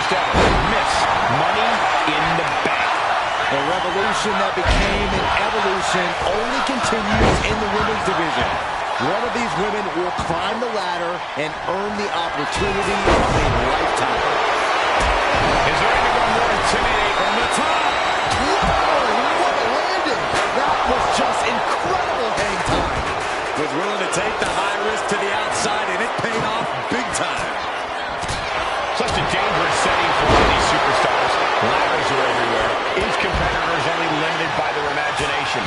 first ever Miss Money in the Bank. A revolution that became an evolution only continues in the women's division. One of these women will climb the ladder and earn the opportunity of a lifetime. Is there anyone more intimidating from the top? Whoa, what a landing! That was just incredible hang time. Was willing to take the high risk to the outside, and it paid off big time. Such a dangerous setting for one of these superstars. Ladders are everywhere. Each competitor is only limited by their imagination.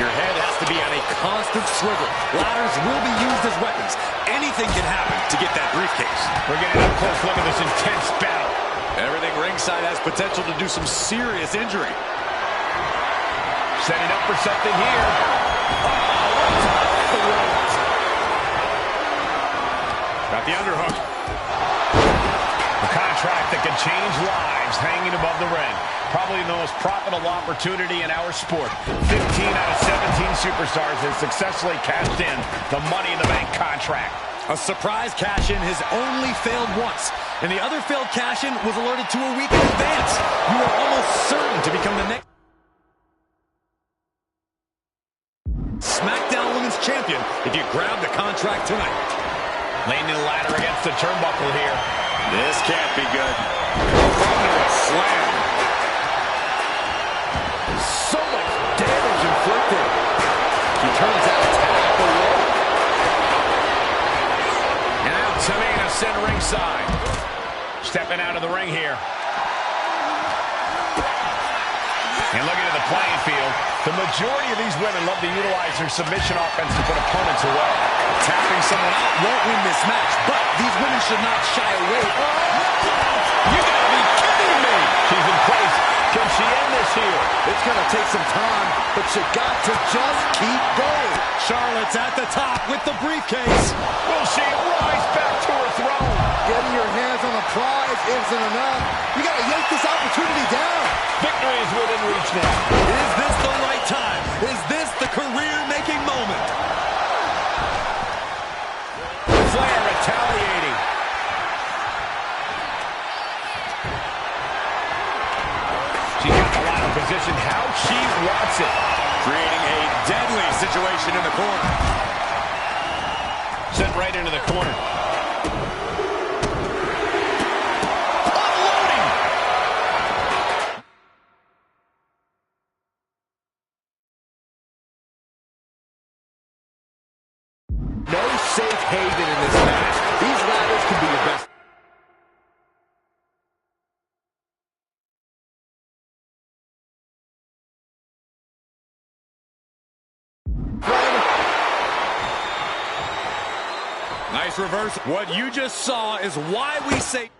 Your head has to be on a constant swivel. Ladders will be used as weapons. Anything can happen to get that briefcase. We're getting up close look at this intense battle. Everything ringside has potential to do some serious injury. Setting up for something here. Got the underhook. A contract that can change lives hanging above the ring. Probably the most profitable opportunity in our sport. 15 out of 17 superstars have successfully cashed in the Money in the Bank contract. A surprise cash-in has only failed once, and the other failed cash-in was alerted to a week in advance. You are almost certain to become the next SmackDown Women's Champion if you grab the contract tonight. Laying the ladder against the turnbuckle here. This can't be good. Under a slam. So much damage inflicted. She turns out attack away. And now Tamina sent ringside. Stepping out of the ring here. And looking at the playing field, the majority of these women love to utilize their submission offense to put opponents away. Tapping someone out won't win this match, but these women should not shy away. You gotta be kidding me! She's in place. Can she end this here? It's going to take some time, but you got to just keep going. Charlotte's at the top with the briefcase. Will she rise back to her throne? Getting your hands on the prize isn't enough. You got to yank this opportunity down. Victory is within reach now. Is this the right time? Is this the career-making moment? Flair retaliating. She got the ladder positioned how she wants it. Creating a deadly situation in the corner. Sent right into the corner. No safe haven in this match. These ladders can be your best. Nice reverse. What you just saw is why we say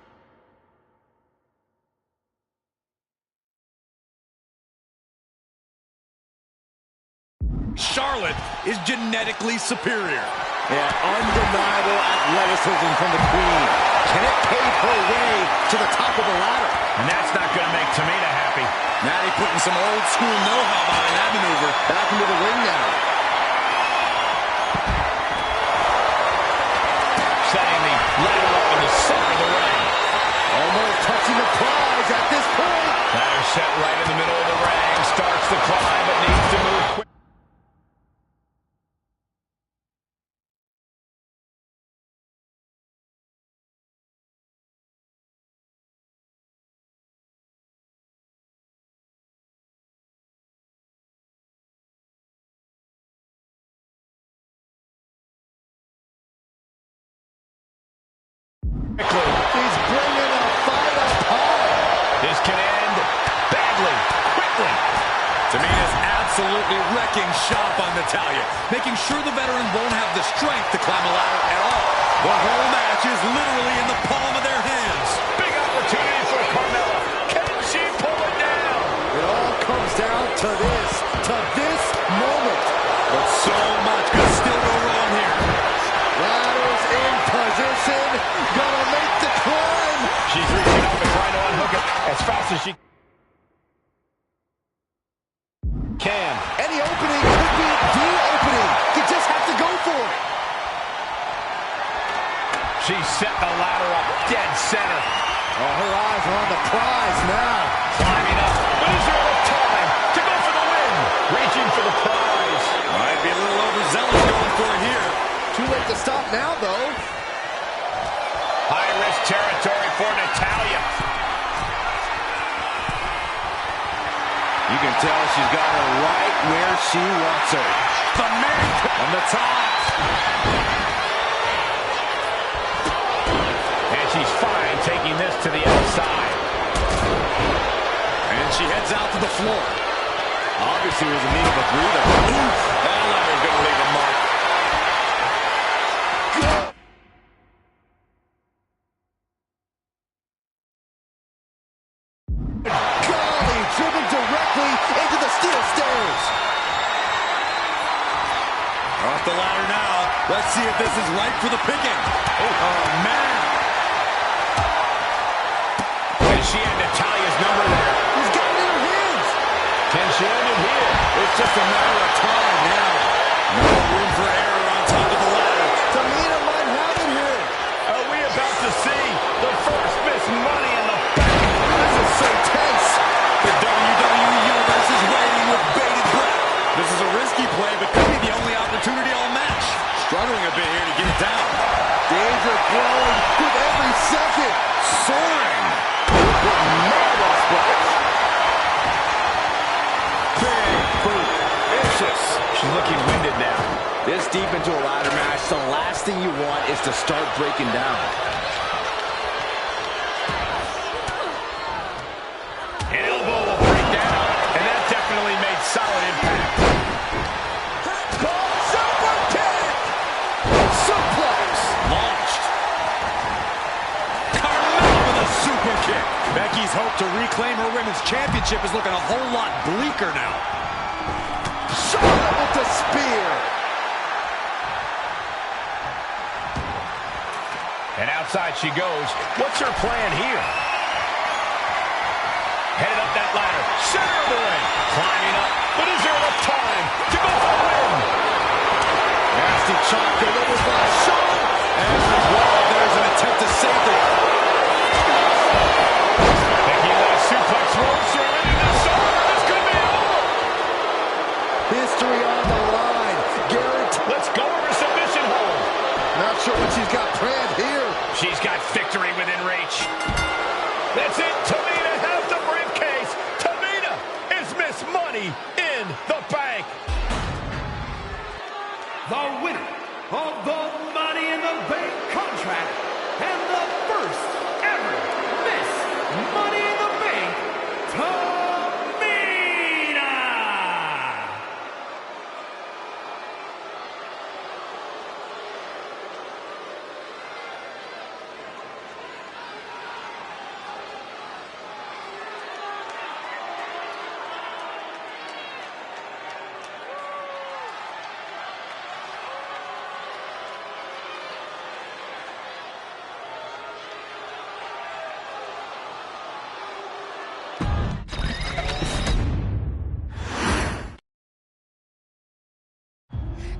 Charlotte is genetically superior. Yeah, undeniable athleticism from the Queen. Can it pave her way to the top of the ladder? And that's not going to make Tamina happy. Natty putting some old school know-how behind that maneuver. Back into the ring now. Setting the ladder up in the center of the ring. Almost touching the prize at this point. Ladder set right in the middle of the ring. Starts the climb, but needs to move quick. He's bringing a fight apart. This can end badly, quickly. Tamina's absolutely wrecking shop on Natalya, making sure the veteran won't have the strength to climb a ladder at all. The whole match is literally in the palm of their hands. Big opportunity for Carmella. Can she pull it down? It all comes down to this moment. But so much could still go wrong here. Ladders in position. Gonna make the climb. She's reaching up and trying to unhook it as fast as she can. Any opening could be the opening. You just have to go for it. She set the ladder up dead center. Oh, her eyes are on the prize now. Climbing up, but is there enough time to go for the win? Reaching for the prize. Might be a little overzealous going for it here. Too late to stop now, though. High-risk territory for Natalya. You can tell she's got her right where she wants her. The man On the top. And she's fine taking this to the outside. And she heads out to the floor. Obviously, it was a need of a breather. Oof, that ladder's going to leave a mark. Golly, driven directly into the steel stairs. Off the ladder now. Let's see if this is right for the picking. Oh, man. And she had Natalya's number there. He's got it in her hands. Can she end it here? It's just a matter of time now. No room for error on top of the ladder. Tamina might have it here. Are we about to see the first Miss Money in the Bank? This is so tense. The WWE Universe is waiting with bated breath. This is a risky play, but could be the only opportunity all match. Struggling a bit here to get it down. Danger growing with every second. Soaring. Marvelous splash. Big boot. Vicious. She's looking winded now. This deep into a ladder match, the last thing you want is to start breaking down. An elbow will break down, and that definitely made solid impact. Super kick! Suplex! Launched. Carmella with a super kick. Becky's hope to reclaim her women's championship is looking a whole lot bleaker now. Charlotte with the spear! And outside she goes. What's her plan here? Headed up that ladder. Center of the ring. Climbing up. But is there enough time to go for the win? Nasty chop delivers by Charlotte. And as well, there's an attempt to save it. Becky with a suplex rolls her into this arm. This could be over. History on the line. Garrett. Let's go over a submission hold. Not sure what she's got planned here. She's got victory within reach. That's it. Tamina has the briefcase. Tamina is Miss Money in the Bank. The winner of the Money in the Bank contract and the first ever Miss Money in the Bank, Tamina!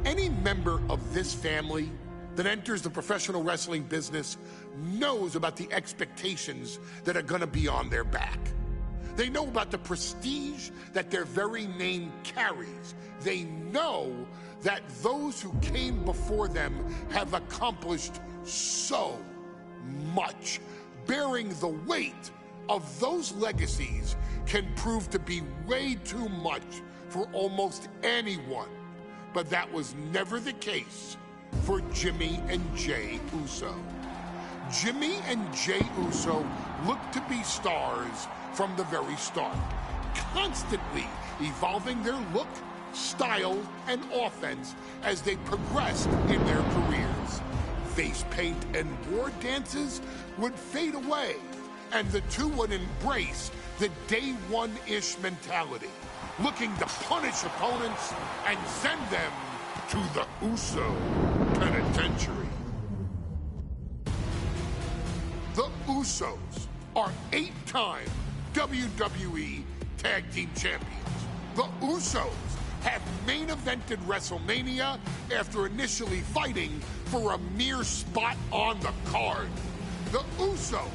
Any member of this family that enters the professional wrestling business knows about the expectations that are going to be on their back. They know about the prestige that their very name carries. They know that those who came before them have accomplished so much. Bearing the weight of those legacies can prove to be way too much for almost anyone. But that was never the case for Jimmy and Jey Uso. Jimmy and Jey Uso looked to be stars from the very start, constantly evolving their look, style, and offense as they progressed in their careers. Face paint and war dances would fade away, and the two would embrace the day one-ish mentality, looking to punish opponents and send them to the Uso Penitentiary. The Usos are 8-time WWE Tag Team Champions. The Usos have main evented WrestleMania after initially fighting for a mere spot on the card. The Usos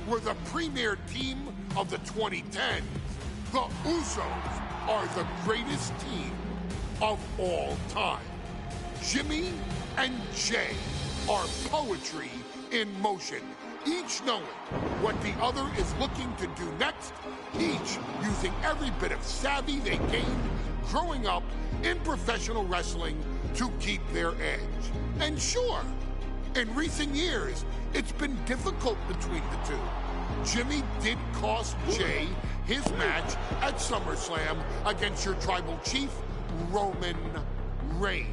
were the premier team of the 2010s, the Usos are the greatest team of all time. Jimmy and Jay are poetry in motion, each knowing what the other is looking to do next, each using every bit of savvy they gained growing up in professional wrestling to keep their edge. And sure, in recent years, it's been difficult between the two. Jimmy did cost Jay his match at SummerSlam against your tribal chief, Roman Reigns.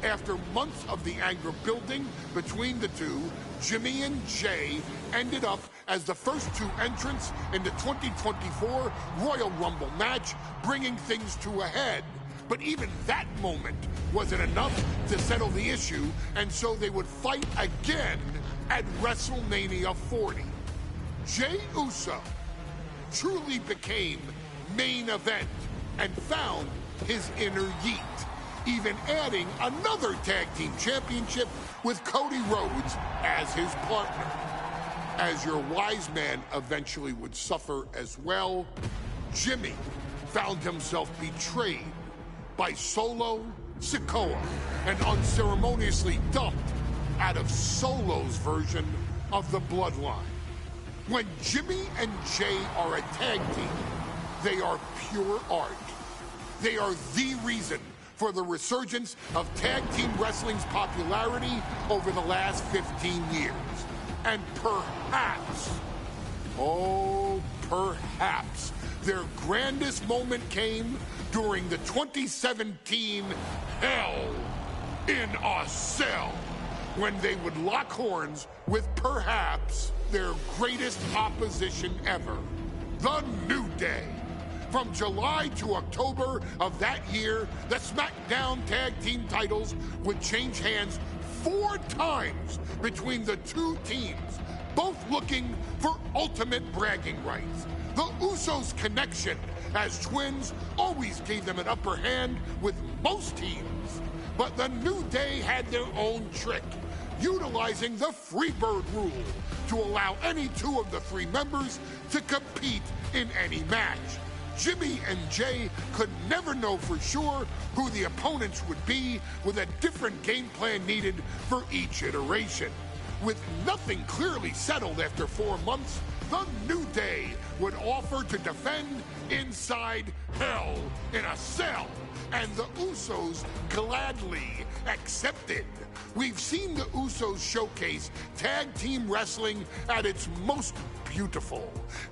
After months of the anger building between the two, Jimmy and Jay ended up as the first two entrants in the 2024 Royal Rumble match, bringing things to a head. But even that moment wasn't enough to settle the issue, and so they would fight again at WrestleMania 40. Jey Uso truly became main event and found his inner yeet, even adding another tag team championship with Cody Rhodes as his partner. As your wise man eventually would suffer as well, Jimmy found himself betrayed by Solo Sikoa and unceremoniously dumped out of Solo's version of the Bloodline. When Jimmy and Jay are a tag team, they are pure art. They are the reason for the resurgence of tag team wrestling's popularity over the last 15 years. And perhaps, oh, perhaps, their grandest moment came during the 2017 Hell in a Cell, when they would lock horns with perhaps their greatest opposition ever, The New Day. From July to October of that year, the SmackDown Tag Team titles would change hands 4 times between the two teams, both looking for ultimate bragging rights. The Usos' connection as twins always gave them an upper hand with most teams. But the New Day had their own trick, utilizing the Freebird rule to allow any 2 of the 3 members to compete in any match. Jimmy and Jay could never know for sure who the opponents would be, with a different game plan needed for each iteration. With nothing clearly settled after 4 months, the New Day would offer to defend inside Hell in a Cell, and the Usos gladly accepted. We've seen the Usos showcase tag team wrestling at its most beautiful.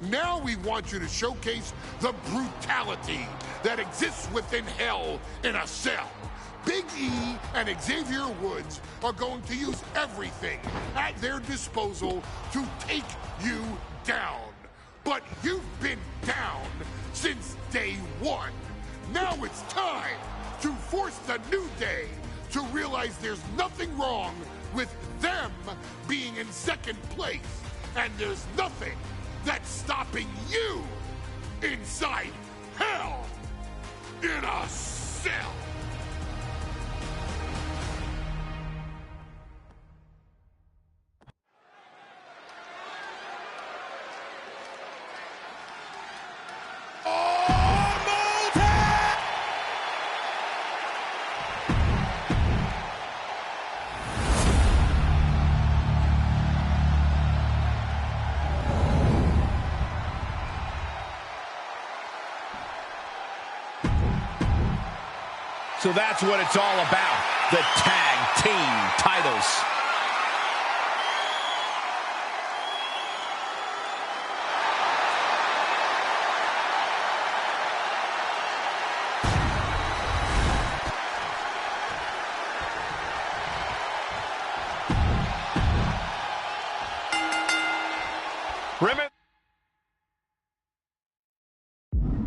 Now we want you to showcase the brutality that exists within Hell in a Cell. Big E and Xavier Woods are going to use everything at their disposal to take you down. But you've been down since day 1. Now it's time to force the New Day to realize there's nothing wrong with them being in second place, and there's nothing that's stopping you inside Hell in a Cell. So that's what it's all about, the tag team titles.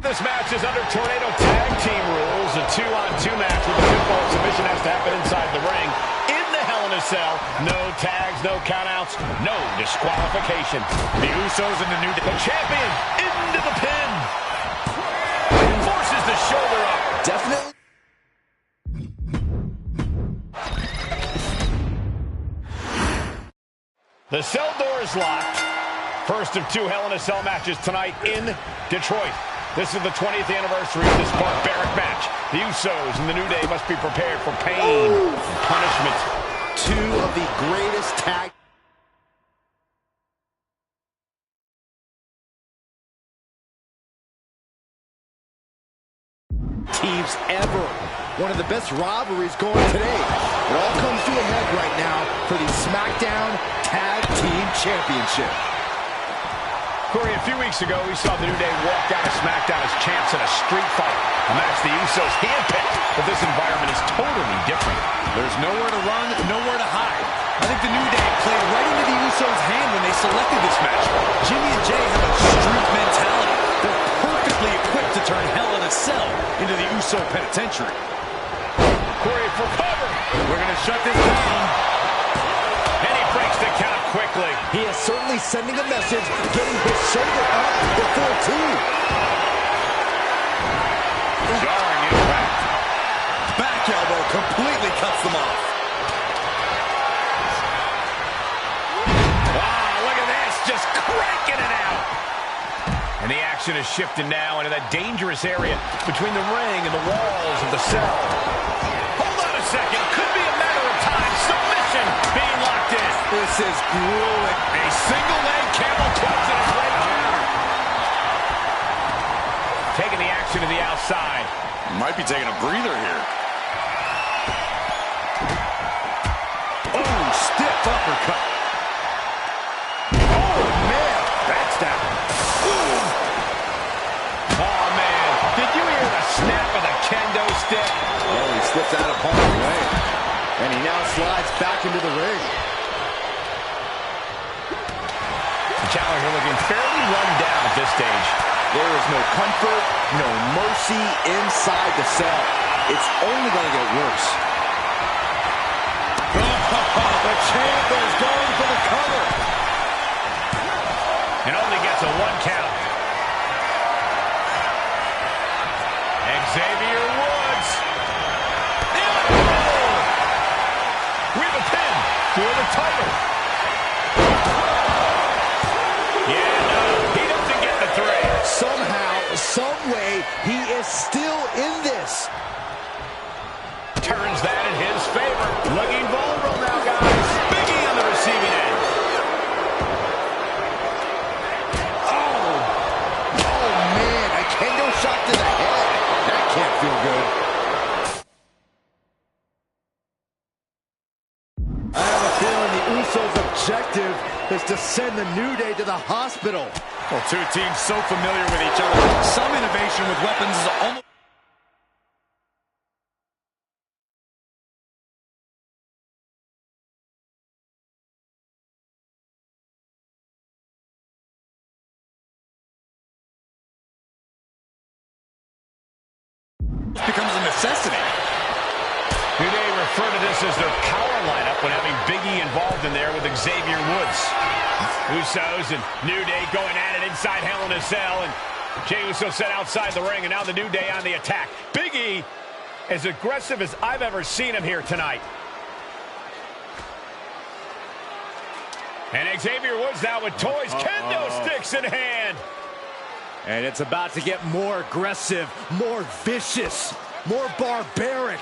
This match is under Tornado Tag Team rules. A 2-on-2 match with a pinfall submission has to happen inside the ring. In the Hell in a Cell, no tags, no countouts, no disqualification. The Usos and the New Day. The champion into the pin. Forces the shoulder up. Definitely. The cell door is locked. First of two Hell in a Cell matches tonight in Detroit. This is the 20th anniversary of this barbaric match. The Usos and the New Day must be prepared for pain and punishment. Two of the greatest tag teams ever. One of the best rivalries going today. It all comes to a head right now for the SmackDown Tag Team Championship. Corey, a few weeks ago, we saw the New Day walk out of SmackDown as champs in a street fight. A match the Usos handpicked, but this environment is totally different. There's nowhere to run, nowhere to hide. I think the New Day played right into the Usos' hand when they selected this match. Jimmy and Jay have a street mentality. They're perfectly equipped to turn Hell in a Cell into the Uso penitentiary. Corey for cover. We're going to shut this down. And he breaks the count quickly. He is certainly sending a message, getting his shoulder up before two. Jarring impact. Back elbow completely cuts them off. Wow, look at this, just cranking it out. And the action is shifted now into that dangerous area between the ring and the walls of the cell. Hold on a second, could be a matter of time. Submission being locked in. This is grueling. A single leg camel clutch in his right arm. Taking the action to the outside. Might be taking a breather here. Oh, stiff uppercut. Oh, man. That's down. Oh, man. Did you hear the snap of the kendo stick? Oh, he slips out of harm's way. And he now slides back into the ring. The challenger looking fairly run down at this stage. There is no comfort, no mercy inside the cell. It's only going to get worse. The champ is going for the cover. And only gets a 1 count. Xavier Woods. With a pin for the title. Yeah, no, he doesn't get the 3. Somehow, some way, he is still in this. Turns that in his favor. Looking vulnerable now, guys. Biggie on the receiving end. Oh man, a kendo shot to the head. That can't feel good. I have a feeling the Usos' objective is to send the New Day to the hospital. Well, two teams so familiar with each other. Some innovation with weapons is almost... becomes a necessity. New Day refer to this as their power lineup when having Biggie involved in there with Xavier Woods. Usos and New Day going at it inside Hell in a Cell, and Jey Uso set outside the ring, and now the New Day on the attack. Biggie as aggressive as I've ever seen him here tonight. And Xavier Woods now with toys, kendo sticks in hand. And it's about to get more aggressive, more vicious, more barbaric.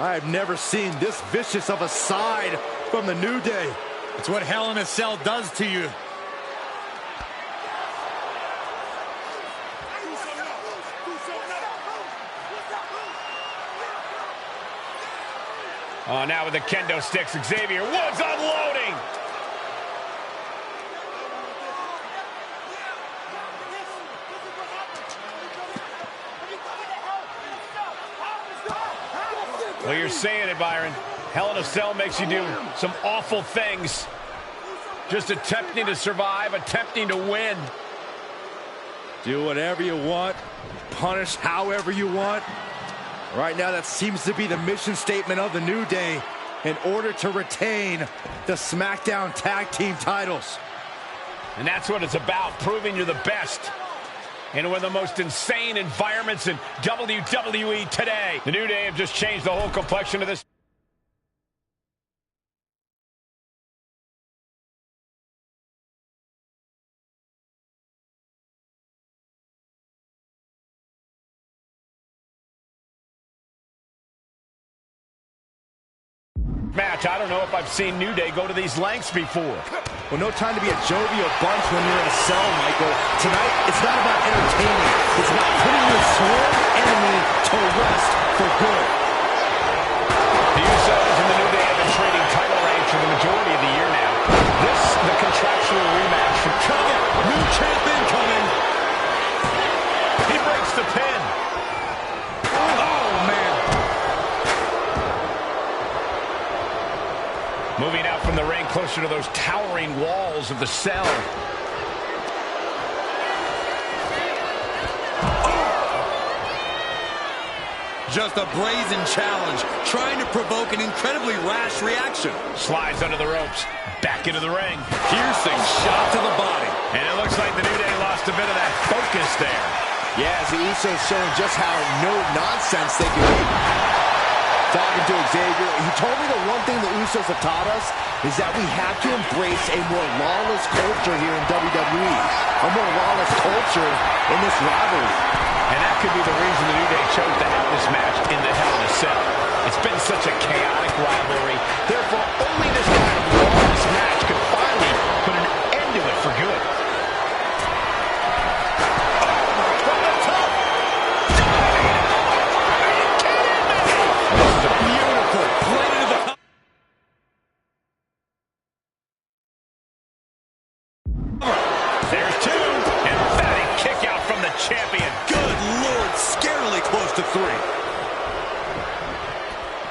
I've never seen this vicious of a side from the New Day. It's what Hell in a Cell does to you. Oh, now with the kendo sticks, Xavier Woods unloading. Well, you're saying it, Byron. Hell in a Cell makes you do some awful things. Just attempting to survive, attempting to win. Do whatever you want, punish however you want. Right now, that seems to be the mission statement of the New Day in order to retain the SmackDown Tag Team titles. And that's what it's about, proving you're the best in one of the most insane environments in WWE today. The New Day have just changed the whole complexion of this. Match. I don't know if I've seen New Day go to these lengths before. Well, no time to be a jovial bunch when you're in a cell, Michael. Tonight, it's not about entertaining. It's about putting your sworn enemy to rest for good. The Usos and the New Day have been trading title reigns for the majority of the year now. This, the contractual rematch from coming. New champion coming. He breaks the pin. Oh, man. Moving out from the ring closer to those towering walls of the cell. Just a brazen challenge, trying to provoke an incredibly rash reaction. Slides under the ropes, back into the ring. Piercing shot to the body. And it looks like the New Day lost a bit of that focus there. Yeah, as the Usos showing just how no nonsense they can be. Talking to Xavier, he told me the one thing the Usos have taught us is that we have to embrace a more lawless culture here in WWE. A more lawless culture in this rivalry. And that could be the reason the New Day chose to have this match in the Hell in a Cell. It's been such a chaotic rivalry. Therefore, only this kind of lawless match could finally put an end to it for good. From the top. This is a beautiful play to the... There's two. Emphatic kick out from the champion. Good Lord, scarily close to 3.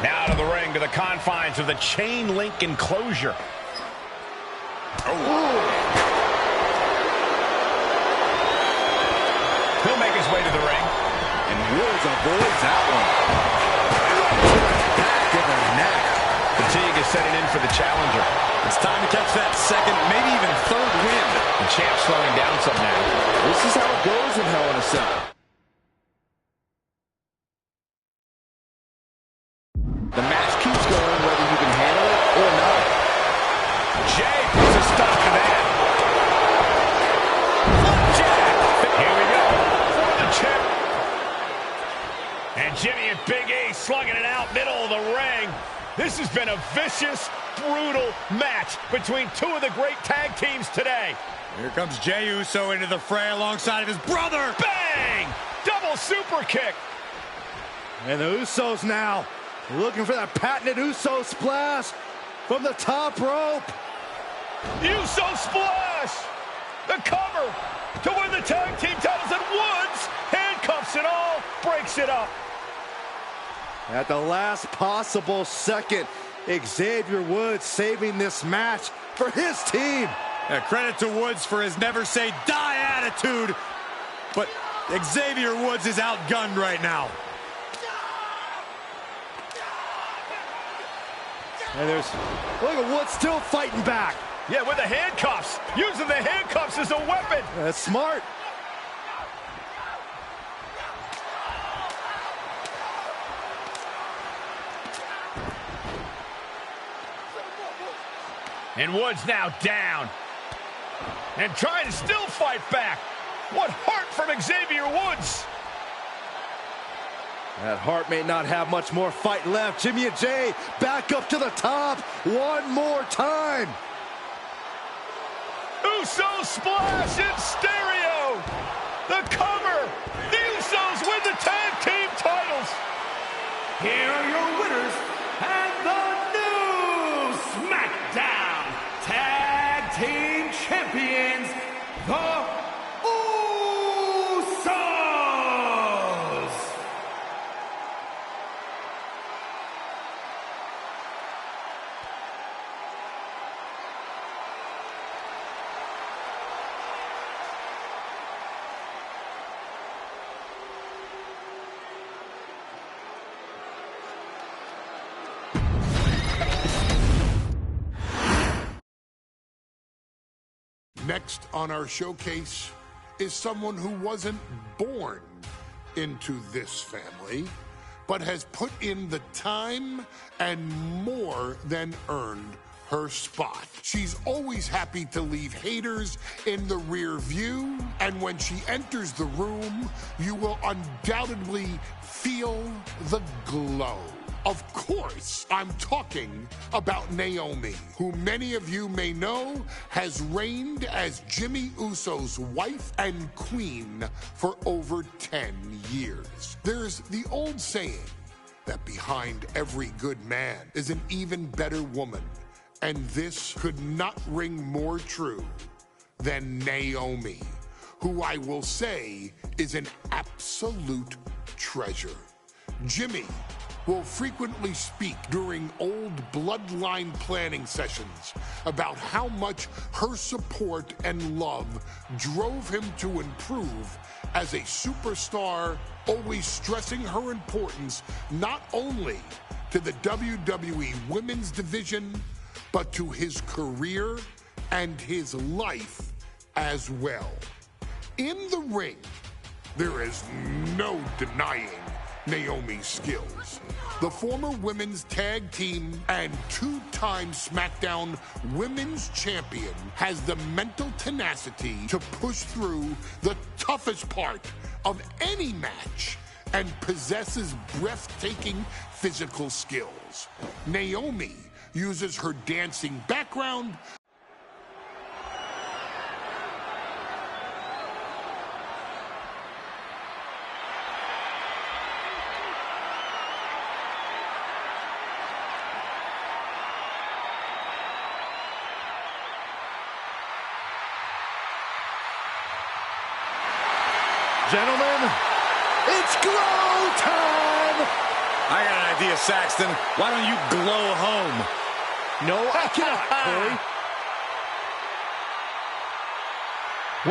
Now to the ring, to the confines of the chain link enclosure. He'll make his way to the ring. And Woods avoids that one. Back of the neck. Fatigue is setting in for the challenger. It's time to catch that second, maybe even third wind. The champ's slowing down some now. This is how it goes in Hell in a Cell. The match keeps going whether you can handle it or not. Jay puts a stop to that. Flapjack. Here we go for the champ. And Jimmy and Big E slugging it out middle of the ring. This has been a vicious, brutal match between two of the great tag teams today. Here comes Jey Uso into the fray alongside of his brother. Bang! Double super kick. And the Usos now looking for that patented Uso splash from the top rope. Uso splash. The cover to win the tag team titles, and Woods handcuffs it all, breaks it up. At the last possible second, Xavier Woods saving this match for his team. Yeah, credit to Woods for his never say die attitude, but Xavier Woods is outgunned right now. And look at Woods still fighting back. Yeah, with the handcuffs. Using the handcuffs as a weapon. That's smart. And Woods now down. And trying to still fight back. What heart from Xavier Woods. That Hart may not have much more fight left. Jimmy and Jay back up to the top one more time. Uso splash in stereo. The cover. The Usos win the tag team titles. Here are your winners and the new SmackDown Tag Team Champions, the Usos! Next on our showcase is someone who wasn't born into this family, but has put in the time and more than earned her spot. She's always happy to leave haters in the rear view, and when she enters the room, you will undoubtedly feel the glow. Of course, I'm talking about Naomi, who many of you may know has reigned as Jimmy Uso's wife and queen for over 10 years. There's the old saying that behind every good man is an even better woman, and this could not ring more true than Naomi, who I will say is an absolute treasure. Jimmy will frequently speak during old Bloodline planning sessions about how much her support and love drove him to improve as a superstar, always stressing her importance not only to the WWE Women's Division, but to his career and his life as well. In the ring, there is no denying Naomi's skills. The former women's tag team and two-time SmackDown Women's Champion has the mental tenacity to push through the toughest part of any match and possesses breathtaking physical skills. Naomi uses her dancing background Gentlemen, it's glow time! I got an idea, Saxton. Why don't you glow home? No, I cannot, Corey.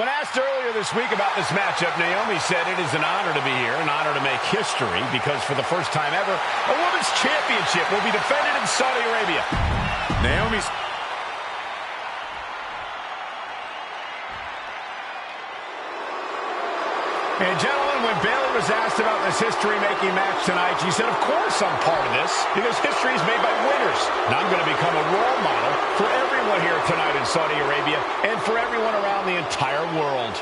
When asked earlier this week about this matchup, Naomi said it is an honor to be here, an honor to make history, because for the first time ever, a women's championship will be defended in Saudi Arabia. Naomi's... And gentlemen, when Bayley was asked about this history-making match tonight, she said, of course I'm part of this, because history is made by winners. And I'm going to become a role model for everyone here tonight in Saudi Arabia and for everyone around the entire world.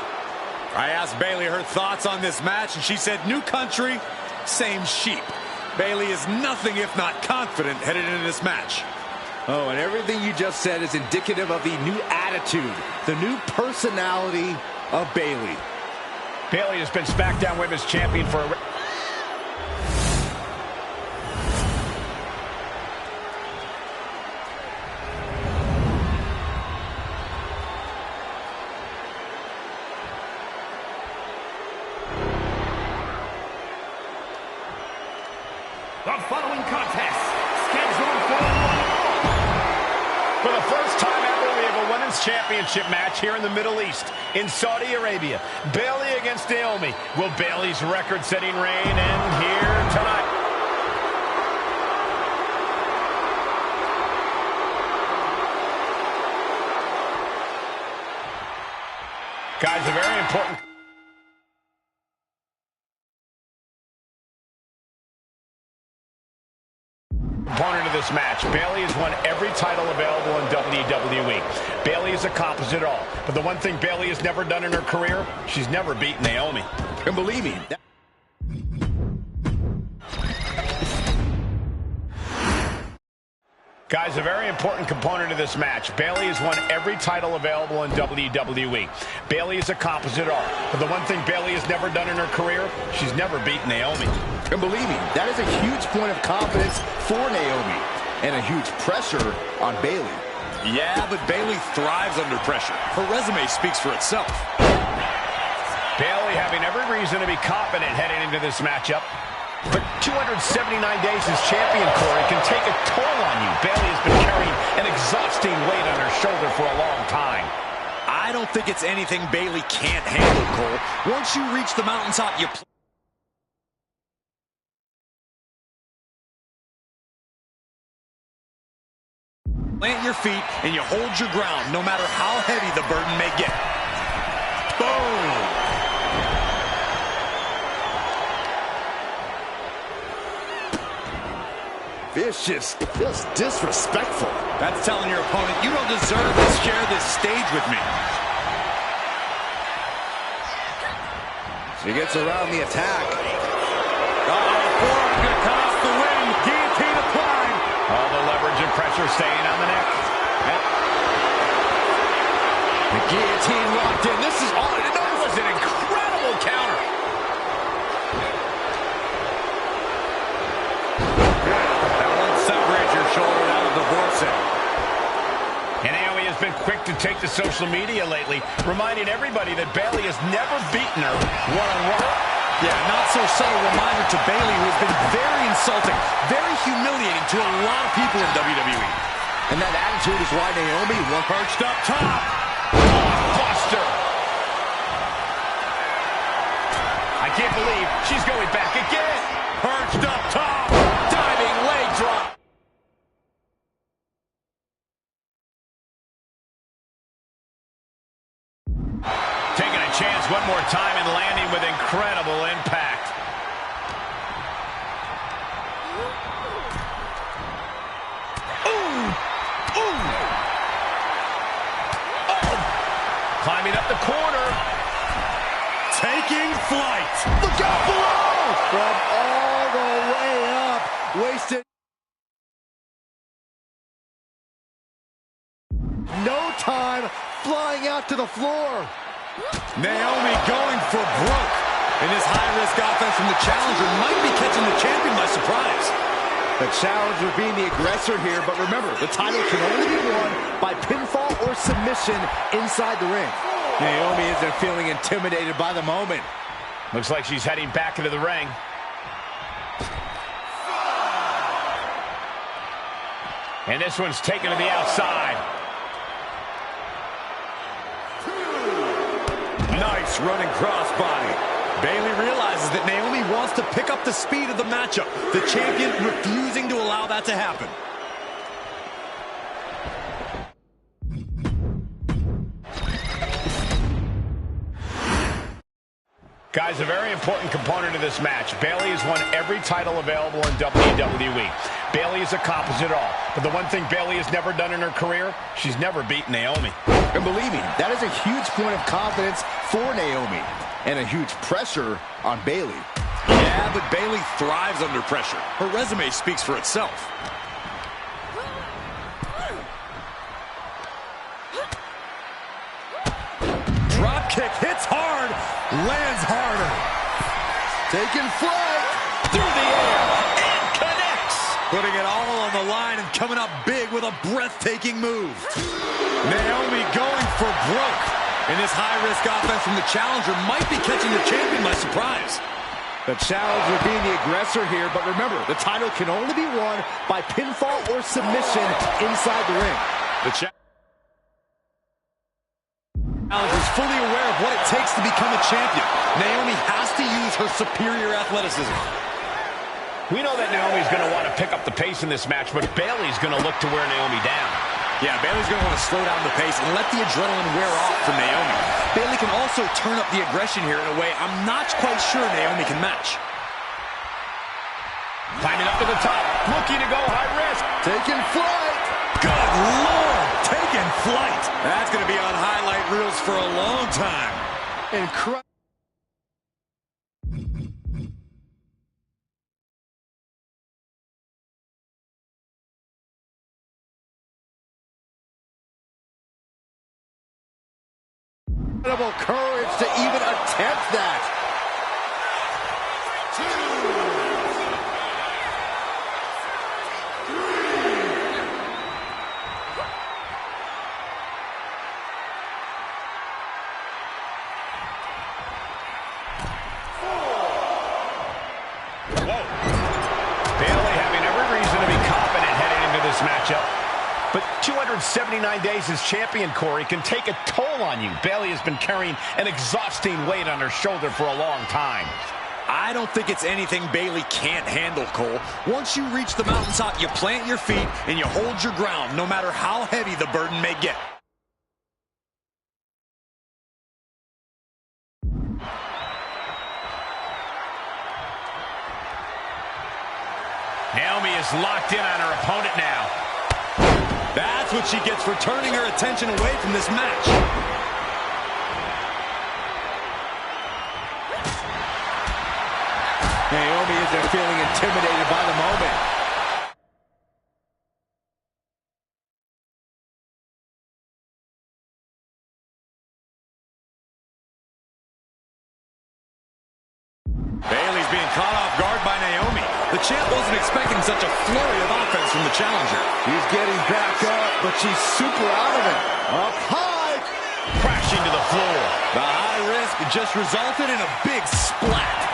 I asked Bayley her thoughts on this match, and she said, new country, same sheep. Bayley is nothing if not confident headed into this match. Oh, and everything you just said is indicative of the new attitude, the new personality of Bayley. Bayley has been SmackDown Women's Champion for a... The following contest, scheduled for one fall. For the first time ever, we have a Women's Championship match here in the Middle East, in Saudi Arabia. Bayley against Naomi. Will Bayley's record-setting reign end here tonight? Guys, a very important... Opponent of this match. Bayley has won every title available in WWE. Bayley has accomplished it all. But the one thing Bayley has never done in her career, she's never beaten Naomi. And believe me, Guys, a very important component of this match. Bayley has won every title available in WWE. Bayley has accomplished it all. But the one thing Bayley has never done in her career, she's never beaten Naomi. and believe me, that is a huge point of confidence for Naomi and a huge pressure on Bayley. Yeah, but Bayley thrives under pressure. Her resume speaks for itself. Bayley having every reason to be confident heading into this matchup. But 279 days as champion, Corey, can take a toll on you. Bayley has been carrying an exhausting weight on her shoulder for a long time. I don't think it's anything Bayley can't handle, Cole. Once you reach the mountaintop, you... Plant your feet and you hold your ground no matter how heavy the burden may get. Boom! Vicious, just disrespectful. That's telling your opponent, you don't deserve to share this stage with me. She gets around the attack. Forearm gonna cut off the win. Guillotine applied. All the leverage and pressure staying on the neck. The guillotine locked in. This is all. That was an incredible counter. That won't separate your shoulder. That'll divorce it. And Naomi has been quick to take to social media lately, reminding everybody that Bayley has never beaten her one-on-one. Yeah, not so subtle reminder to Bayley, who has been very insulting, very humiliating to a lot of people in WWE. And that attitude is why Naomi won. Perched up top. Buster. I can't believe she's going back again. Perched up top. Diving leg drop. Taking a chance one more time and landing with incredible impact. Ooh! Ooh! Oh! Climbing up the corner. Taking flight. Look out below! From all the way up. Wasted. No time. Flying out to the floor. Naomi going for broke. And this high-risk offense from the challenger might be catching the champion by surprise. The challenger being the aggressor here, but remember, the title can only be won by pinfall or submission inside the ring. Naomi isn't feeling intimidated by the moment. Looks like she's heading back into the ring. And this one's taken to the outside. Nice running crossbody. Bayley realizes that Naomi wants to pick up the speed of the matchup. The champion refusing to allow that to happen. Guys, a very important component of this match. Bayley has won every title available in WWE. Bayley has accomplished it all. But the one thing Bayley has never done in her career, she's never beaten Naomi. And believe me, that is a huge point of confidence for Naomi. And a huge pressure on Bayley. Yeah, but Bayley thrives under pressure. Her resume speaks for itself. Drop kick hits hard, lands harder. Taking flight. Through the air, and connects. Putting it all on the line and coming up big with a breathtaking move. Naomi going for broke. And this high-risk offense from the challenger might be catching the champion by surprise. The challenger being the aggressor here, but remember, the title can only be won by pinfall or submission inside the ring. The challenger is fully aware of what it takes to become a champion. Naomi has to use her superior athleticism. We know that Naomi's going to want to pick up the pace in this match, but Bayley's going to look to wear Naomi down. Yeah, Bayley's going to want to slow down the pace and let the adrenaline wear off for Naomi. Bayley can also turn up the aggression here in a way I'm not quite sure Naomi can match. Climbing up to the top, looking to go high risk. Taking flight. Good Lord, taking flight. That's going to be on highlight reels for a long time. Incredible. Incredible courage to even attempt that. Whoa. Bayley having every reason to be confident heading into this matchup. But 279 days as champion, Corey, can take a toll on you. Bayley has been carrying an exhausting weight on her shoulder for a long time. I I don't think it's anything Bayley can't handle, Cole. Once you reach the mountaintop, you plant your feet and you hold your ground, no matter how heavy the burden may get. Naomi is locked in on her opponent now. That's what she gets for turning her attention away from this match. Naomi isn't feeling intimidated by the moment. Bayley's being caught off guard by Naomi. The champ wasn't expecting such a flurry of offense from the challenger. She's getting back up, but she's super out of it. Up high. Crashing to the floor. The high risk just resulted in a big splat.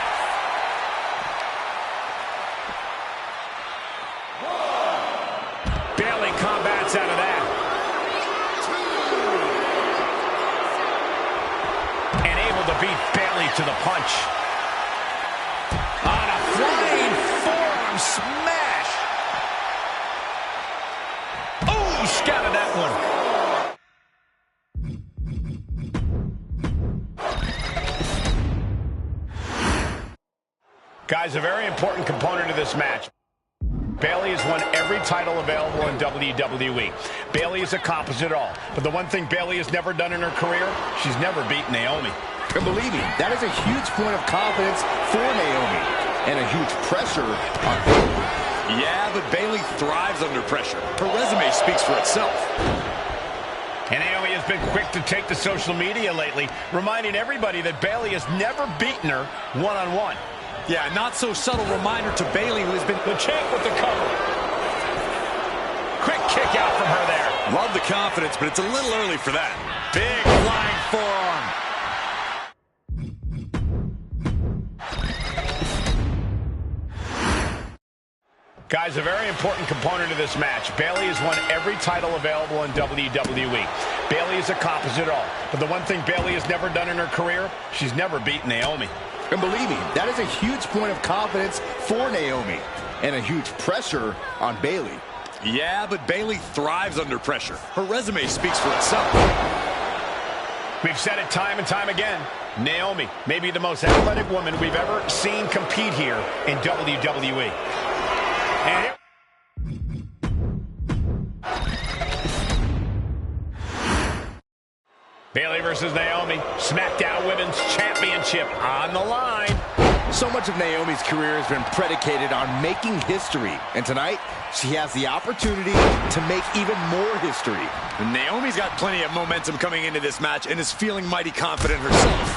Bayley combats out of that. And able to beat Bayley to the punch. On a flying forearm smash. Oh, scouted that one. Guys, a very important component of this match. Bayley has won every title available in WWE. Bayley has accomplished it all. But the one thing Bayley has never done in her career, she's never beaten Naomi. And believe me, that is a huge point of confidence for Naomi. And a huge pressure on Bayley. Yeah, but Bayley thrives under pressure. Her resume speaks for itself. And Naomi has been quick to take to social media lately, reminding everybody that Bayley has never beaten her one-on-one. Yeah, not so subtle reminder to Bayley, who has been The champ with the cover. Quick kick out from her there. Love the confidence, but it's a little early for that. Big flying forearm. Guys, a very important component of this match. Bayley has won every title available in WWE. Bayley has accomplished it all. But the one thing Bayley has never done in her career, she's never beaten Naomi. And believe me, that is a huge point of confidence for Naomi. And a huge pressure on Bayley. Yeah, but Bayley thrives under pressure. Her resume speaks for itself. We've said it time and time again. Naomi may be the most athletic woman we've ever seen compete here in WWE. And here Bayley versus Naomi, SmackDown Women's Championship on the line. So much of Naomi's career has been predicated on making history. And tonight, she has the opportunity to make even more history. And Naomi's got plenty of momentum coming into this match and is feeling mighty confident herself.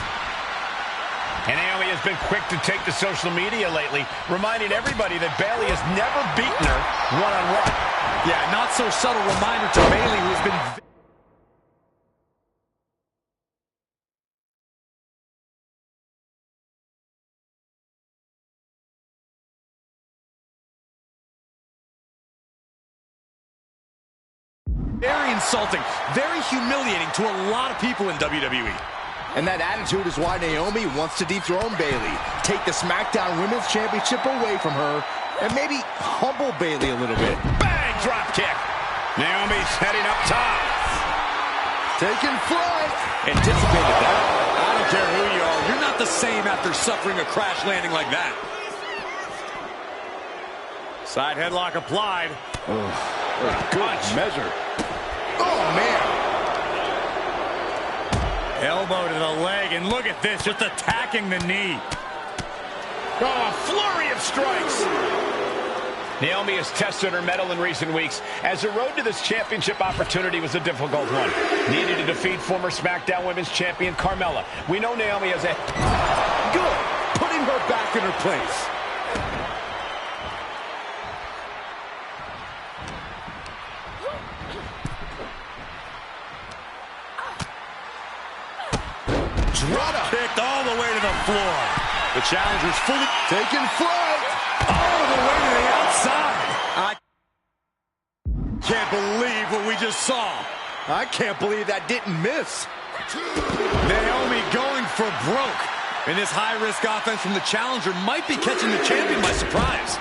And Naomi has been quick to take to social media lately, reminding everybody that Bayley has never beaten her one-on-one. Yeah, not so subtle reminder to Bayley, who has been... very insulting, very humiliating to a lot of people in WWE. And that attitude is why Naomi wants to dethrone Bayley, take the SmackDown Women's Championship away from her, and maybe humble Bayley a little bit. Bang! Drop kick. Naomi's heading up top. Taking flight. Anticipated that. I don't care who you are. You're not the same after suffering a crash landing like that. Side headlock applied. Good measure. Oh, man. Elbow to the leg, and look at this, just attacking the knee. Oh, a flurry of strikes. Naomi has tested her mettle in recent weeks, as the road to this championship opportunity was a difficult one. Needed to defeat former SmackDown Women's Champion Carmella. We know Naomi has a... Good. Putting her back in her place. Kicked all the way to the floor. The challenger's fully Taking flight. all the way to the outside. I can't believe what we just saw. I can't believe that didn't miss. Naomi going for broke. And this high-risk offense from the challenger might be catching the champion by surprise.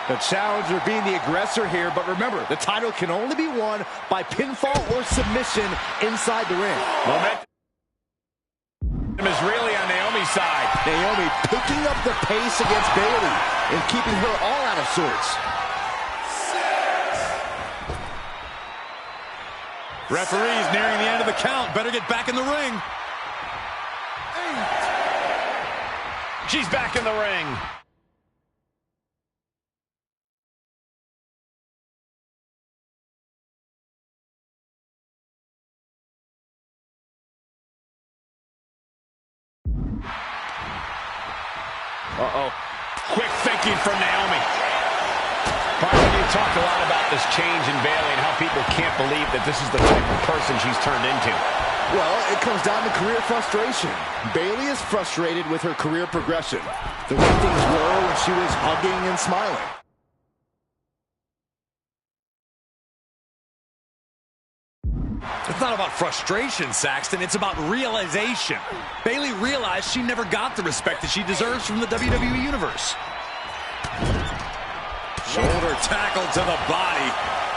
The challenger being the aggressor here, but remember, the title can only be won by pinfall or submission inside the ring. Momentum is really on Naomi's side. Naomi picking up the pace against Bayley and keeping her all out of sorts. Referee's nearing the end of the count. Better get back in the ring. She's back in the ring. Uh-oh. Quick thinking from Naomi. Byron, you talked a lot about this change in Bayley and how people can't believe that this is the type of person she's turned into. Well, it comes down to career frustration. Bayley is frustrated with her career progression. The way things were when she was hugging and smiling. It's not about frustration, Saxton. It's about realization. Bayley realized she never got the respect that she deserves from the WWE Universe. Shoulder tackle to the body.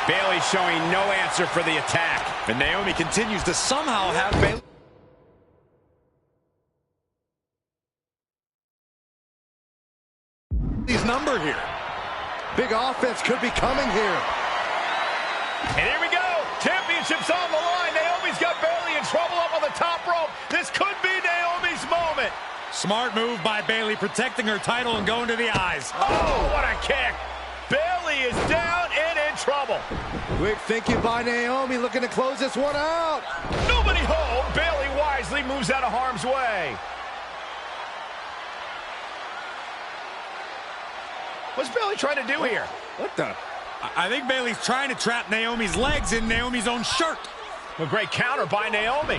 Bayley showing no answer for the attack. And Naomi continues to somehow have Bayley. His number here. Big offense could be coming here. And here we go. Championship's on the line. Naomi's got Bayley in trouble up on the top rope. This could be Naomi's moment. Smart move by Bayley, protecting her title and going to the eyes. Oh, what a kick. Bayley is down and in trouble. Quick thinking by Naomi, looking to close this one out. Nobody home. Bayley wisely moves out of harm's way. What's Bayley trying to do here? What the? I think Bayley's trying to trap Naomi's legs in Naomi's own shirt. A great counter by Naomi.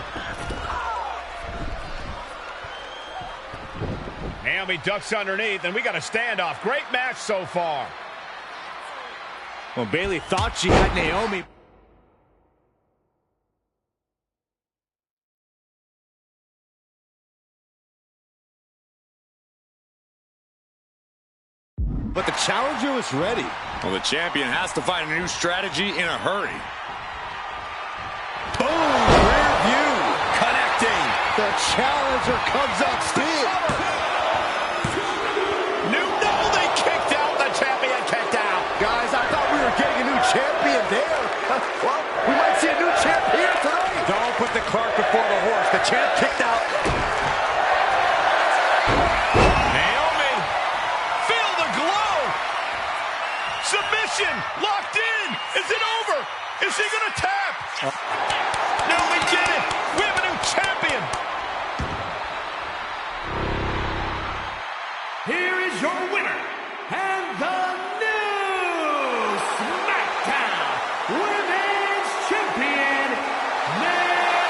Naomi ducks underneath, and we got a standoff. Great match so far. Well, Bayley thought she had Naomi. But the challenger was ready. Well, the champion has to find a new strategy in a hurry. Boom! Rear view. Connecting. The challenger comes up still. No, they kicked out. The champion kicked out. Guys, I thought we were getting a new champion there. Well, we might see a new champ here tonight. Don't put the cart before the horse. The champ kicked out. Naomi, feel the glow. Submission, locked in. Is it over? Is she going to tap? No, we did it. We have a new champion. Here is your winner, and the new SmackDown Women's Champion, Naomi.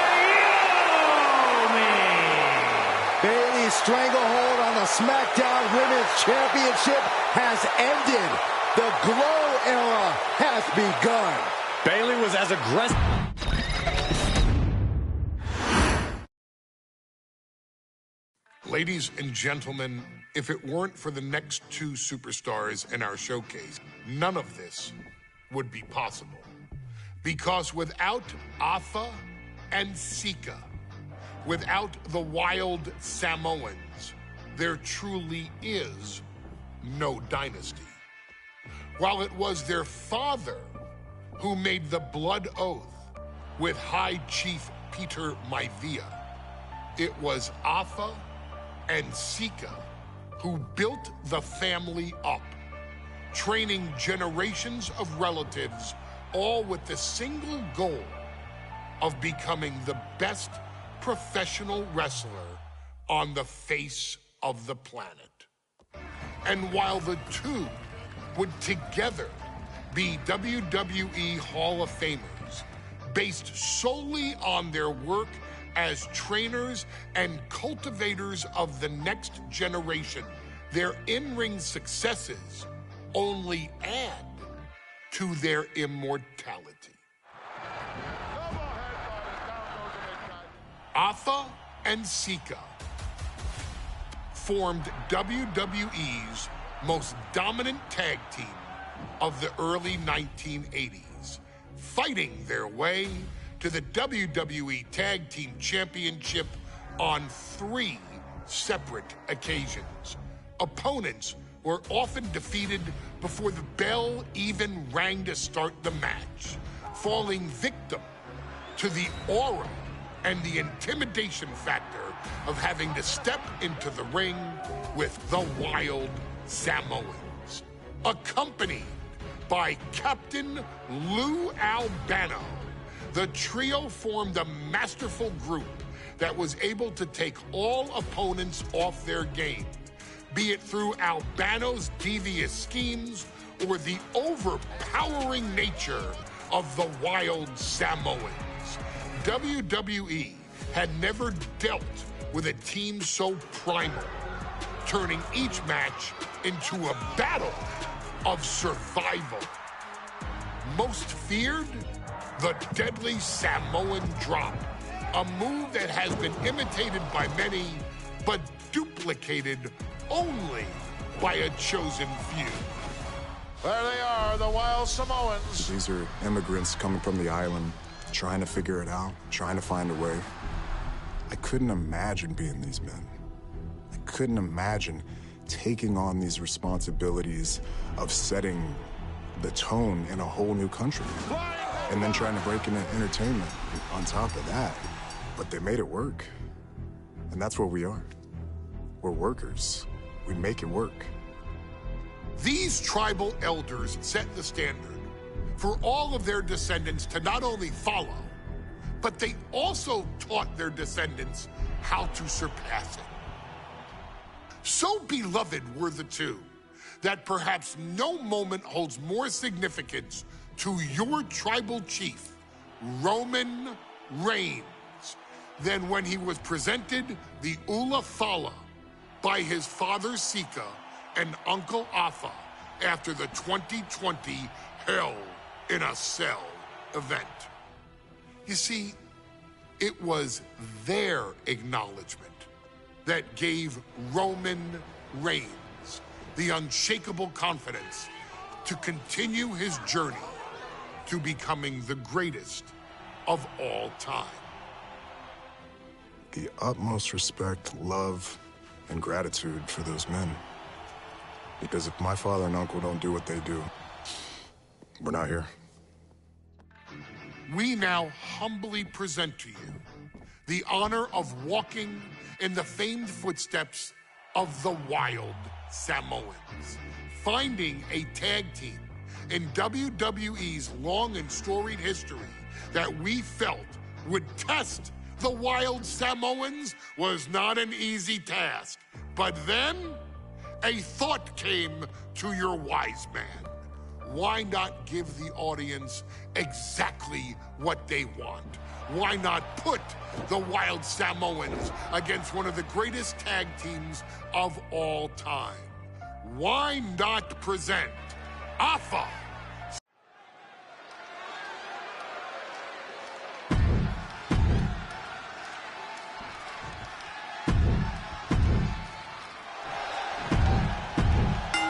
Bayley's stranglehold on the SmackDown Women's Championship has ended. The glow era has begun. Bayley was as aggressive. Ladies and gentlemen, if it weren't for the next two superstars in our showcase, none of this would be possible. Because without Afa and Sika, without the Wild Samoans, there truly is no dynasty. While it was their father who made the blood oath with High Chief Peter Maivia, it was Afa and Sika who built the family up, training generations of relatives, all with the single goal of becoming the best professional wrestler on the face of the planet. And while the two would together be WWE Hall of Famers, based solely on their work as trainers and cultivators of the next generation, their in-ring successes only add to their immortality. Afa and Sika formed WWE's most dominant tag team of the early 1980s, fighting their way to the WWE Tag Team Championship on 3 separate occasions. Opponents were often defeated before the bell even rang to start the match, falling victim to the aura and the intimidation factor of having to step into the ring with the Wild Samoans. Accompanied by Captain Lou Albano, the trio formed a masterful group that was able to take all opponents off their game, be it through Albano's devious schemes or the overpowering nature of the Wild Samoans. WWE had never dealt with a team so primal, turning each match into a battle of survival. Most feared, the deadly Samoan drop, a move that has been imitated by many, but duplicated only by a chosen few. There they are, the Wild Samoans. These are immigrants coming from the island, trying to figure it out, trying to find a way. I couldn't imagine being these men. I couldn't imagine taking on these responsibilities of setting the tone in a whole new country. And then trying to break into entertainment on top of that. But they made it work. And that's what we are. We're workers. We make it work. These tribal elders set the standard for all of their descendants to not only follow, but they also taught their descendants how to surpass it. So beloved were the two that perhaps no moment holds more significance to your tribal chief, Roman Reigns, than when he was presented the Ula Fala by his father Sika and Uncle Afa after the 2020 Hell in a Cell event. You see, it was their acknowledgement that gave Roman Reigns the unshakable confidence to continue his journey to becoming the greatest of all time. The utmost respect, love, and gratitude for those men. Because if my father and uncle don't do what they do, we're not here. We now humbly present to you the honor of walking in the famed footsteps of the Wild Samoans, finding a tag team in WWE's long and storied history that we felt would test the Wild Samoans was not an easy task. But then, a thought came to your wise man. Why not give the audience exactly what they want? Why not put the Wild Samoans against one of the greatest tag teams of all time? Why not present Afa?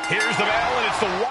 Here's the bell, and it's the Wild.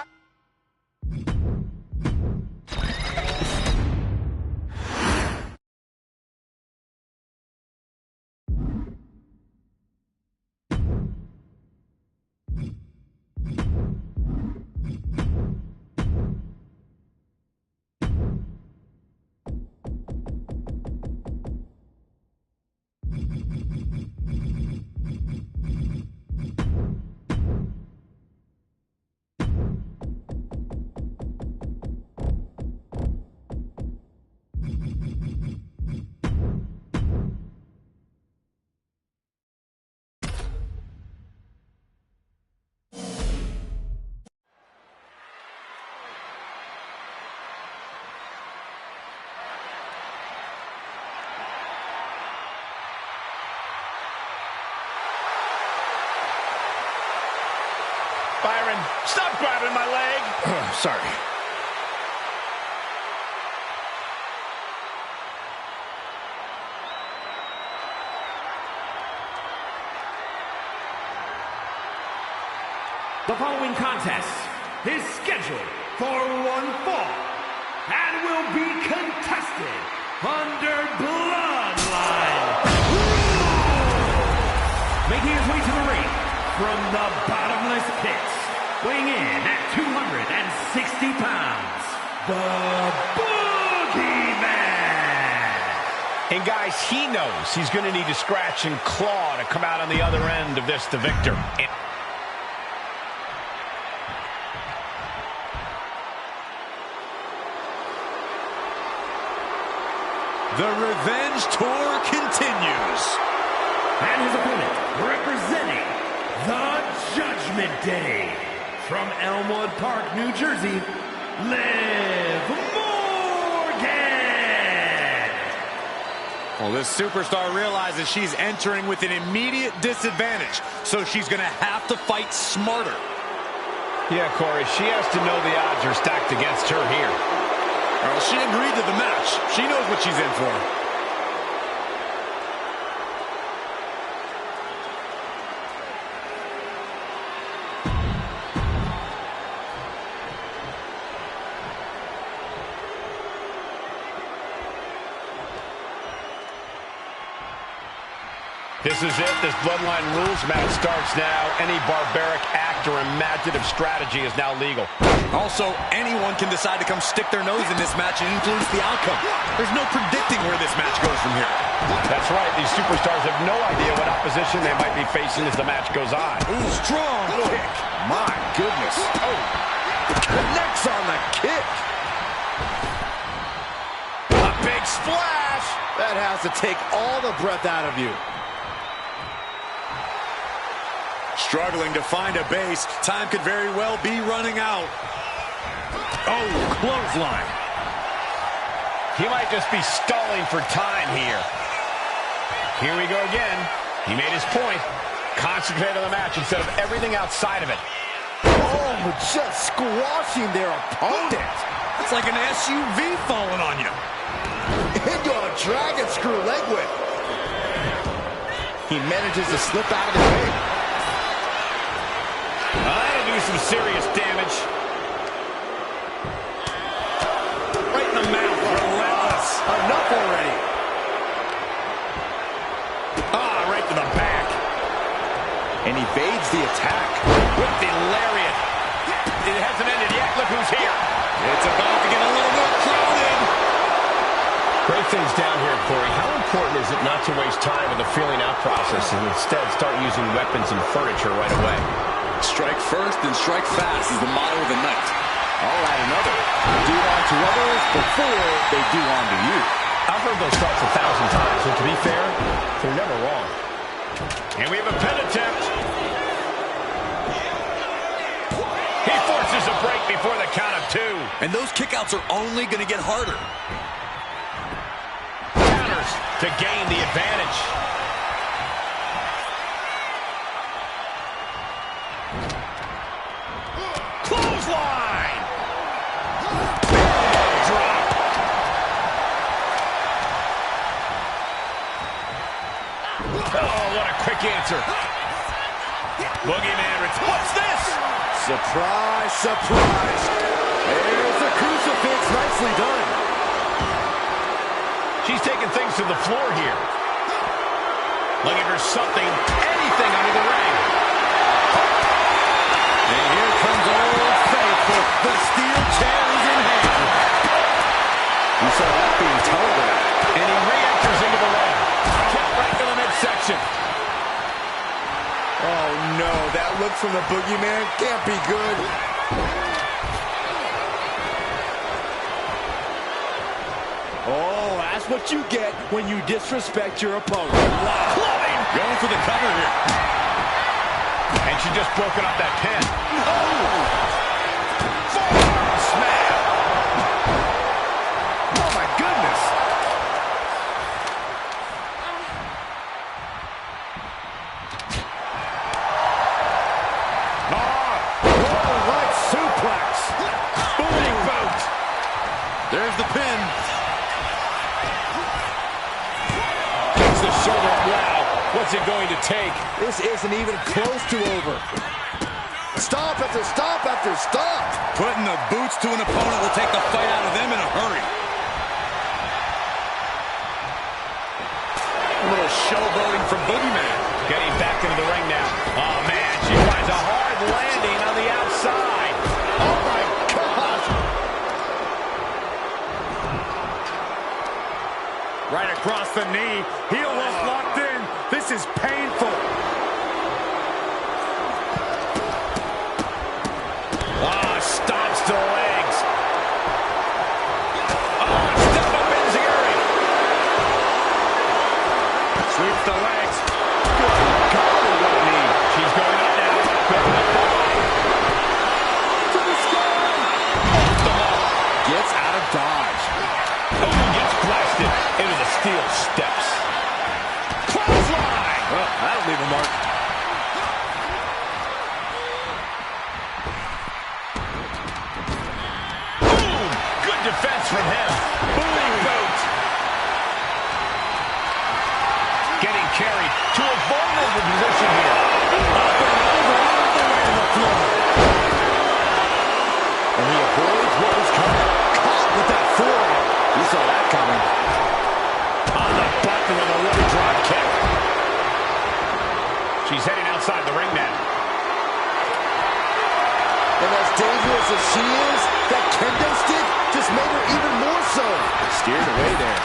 Byron, stop grabbing my leg. Sorry. The following contest is scheduled for one fall and will be contested under Bloodline rules. Making his way to the ring from the bottomless pits, weighing in at 260 pounds, the Boogeyman. And guys, he knows he's going to need to scratch and claw to come out on the other end of this the victor. The Revenge Tour continues. And his opponent, representing the Judgment Day, from Elmwood Park, New Jersey, Liv Morgan. Well, this superstar realizes she's entering with an immediate disadvantage, so she's going to have to fight smarter. Yeah, Corey, she has to know the odds are stacked against her here. Well, she agreed to the match. She knows what she's in for. This is it. This Bloodline rules match starts now. Any barbaric act or imaginative strategy is now legal. Also, anyone can decide to come stick their nose in this match and influence the outcome. There's no predicting where this match goes from here. That's right. These superstars have no idea what opposition they might be facing as the match goes on. Ooh, strong kick. My goodness. Oh, connects on the kick. A big splash. That has to take all the breath out of you. Struggling to find a base. Time could very well be running out. Oh, clothesline. He might just be stalling for time here. Here we go again. He made his point. Concentrate on the match instead of everything outside of it. Oh, just squashing their opponent. It's like an SUV falling on you. Into a dragon screw leg whip. He manages to slip out of the ring. That'll do some serious damage. Right in the mouth. Relentless. Enough already. Right to the back. And evades the attack. With the lariat. It hasn't ended yet. Look who's here. It's about to get a little more crowded. Break things down here, Corey. How important is it not to waste time with the feeling out process and instead start using weapons and furniture right away? Strike first and strike fast is the motto of the night. I'll add another. Do it unto others before they do unto you. I've heard those thoughts 1,000 times, and to be fair, they're never wrong. And we have a pin attempt. He forces a break before the count of 2. And those kickouts are only going to get harder. Counters to gain the advantage. Clothesline! Drop. Oh, what a quick answer. Boogeyman, what's this? Surprise, surprise. There's the crucifix. Nicely done. She's taking things to the floor here. Looking for something, anything under the ring. And here comes Old Faithful. The steel chair is in hand. We saw that being telegraphed. And he re-enters into the ring. Kick right to the midsection. Oh, no. That look from the Boogeyman can't be good. Oh, that's what you get when you disrespect your opponent. Wow. Clubbing. Going for the cover here. And she just broken up that pin. Oh! Forearm smash. Oh, my goodness. Right suplex. Booting boot. There's the pin. Gets the shoulder. Wow. What's it going to take? This isn't even close to over. Stop after stop after stop. Putting the boots to an opponent will take the fight out of them in a hurry. A little showboating from Boogeyman. Getting back into the ring now. Oh, man, she finds a hard landing on the outside. Oh, my gosh. Right across the knee. Heel hook locked in. This is painful. Stomps to the legs. Oh, step up Enziguri. Sweeps the legs. Good golly, what a knee. She's going up now. Going up high. To the sky. Off the mark. Gets out of dodge. Oh, gets blasted into the steel steps. Clothesline. Well, that'll leave a mark. Defense from him. Big boot. Getting carried to a vulnerable position here. Up and over, all the way to the floor. And he avoids what was coming. Caught with that forearm. You saw that coming. On the button with a low drop kick. She's heading outside the ring now. And as dangerous as she is, that kendo stick just made her even more so. Steered away there.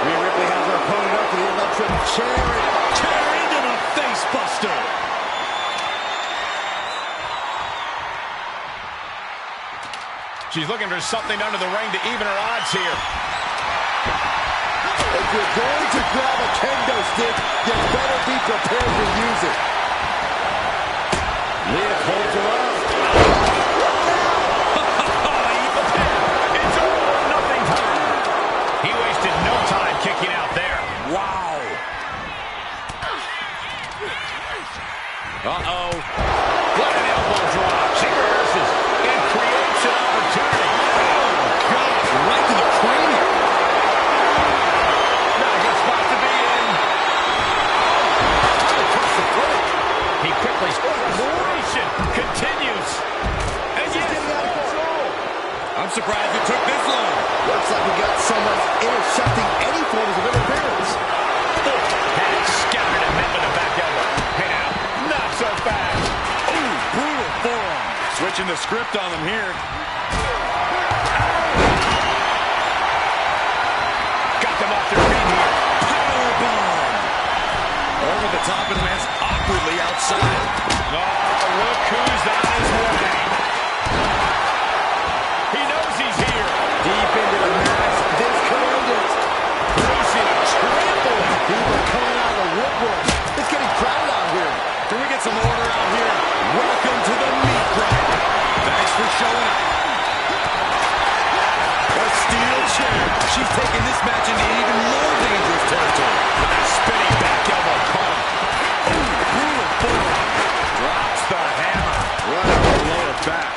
Rhea Ripley has her opponent up to the electric chair. Chair into the face buster. She's looking for something under the ring to even her odds here. If you're going to grab a kendo stick, you better be prepared to use it. Liv holds her up. It's all or nothing time. He wasted no time kicking out there. Wow. Uh-oh. What an elbow drop. She reverses and creates an opportunity. Oh, gosh. Right to the cranium. Not a good spot to be in. He quickly celebration continues. And yes, getting out of control. I'm surprised it took this long. Looks like we got someone intercepting any forms of interference. Had scouted and met with a back elbow. Hey now, not so fast. Ooh, brutal forearm. Switching the script on them here. Got them off their feet here. Powerbomb. Over the top and lands awkwardly outside. Oh, look who's on his way. He knows he's here. Deep into the match. This could end it. Producing a trampling. People coming out of the woodwork. It's getting crowded out here. Can we get some order out here? Welcome to the meat grinder. Thanks for showing up. A steel chair. She's taking this match into even more dangerous territory. With a spinning back elbow caught him. Ooh, brutal forearm. Drops the hammer. Right on the lower back.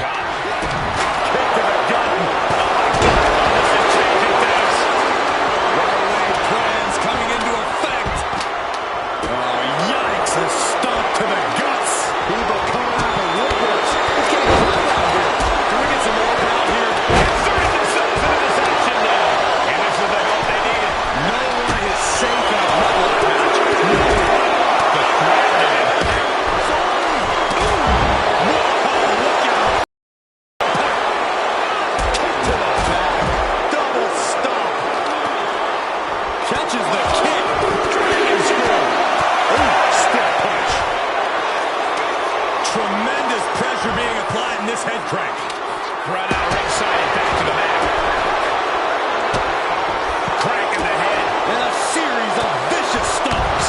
God. Kick to the gut. Oh, my God. This is changing things. Right away, plans coming into effect. Oh, yikes. A stomp to the guts. People coming out of the woodwork. It's getting crowded out here. Can we get some order out here? Inserting themselves into this action now. And this is the help they needed. No one is safe in a bloodline match. The crowd in it. Look out. Kick to the back. Double stomp. Catches the kick. Dragon screw. Ooh, stiff punch. Tremendous pressure being applied in this head crank. Crowd out ringside and back to the mat. Crank in the head. And a series of vicious stomps.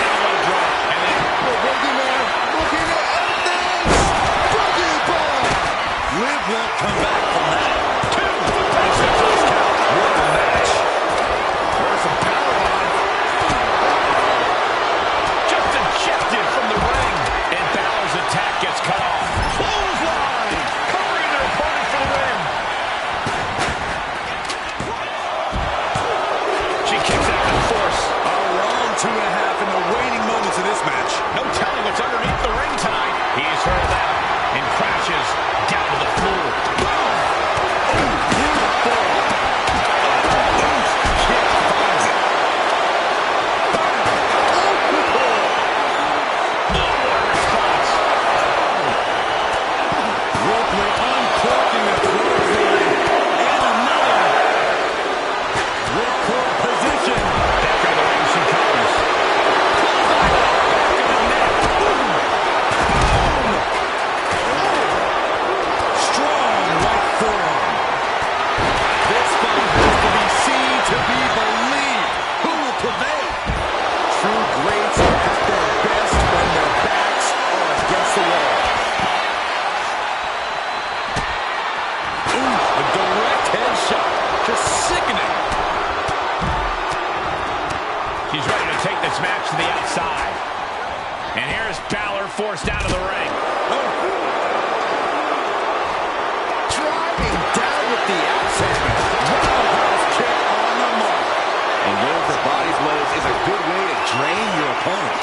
Elbow drop. And then The Boogeyman looking to end this. Boogie Bomb. Liv won't come back from that. two. That's the first count. What a match. There's some power on. Just ejected from the ring. And Balor's attack gets cut off. Clothesline. Covering their opponent for the win. She kicks Just sickening. She's ready to take this match to the outside. And here's Balor forced out of the ring. Driving down with the outside. Roundhouse kick on the mark. And going for body blows is a good way to drain your opponent.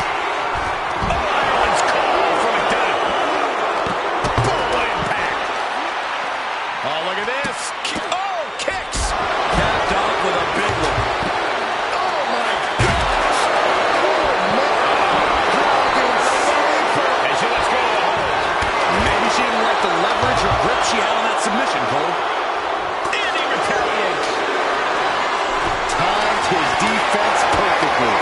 Violence call from McDonough. Full impact. Oh, look at this. Oh, kicks. Capped off with a big one. Oh, my gosh. Oh, man. Dragon sleeper. And she lets go of the hold. Maybe she didn't like the leverage or grip she had on that submission, Cole. And he retaliates. Timed his defense perfectly.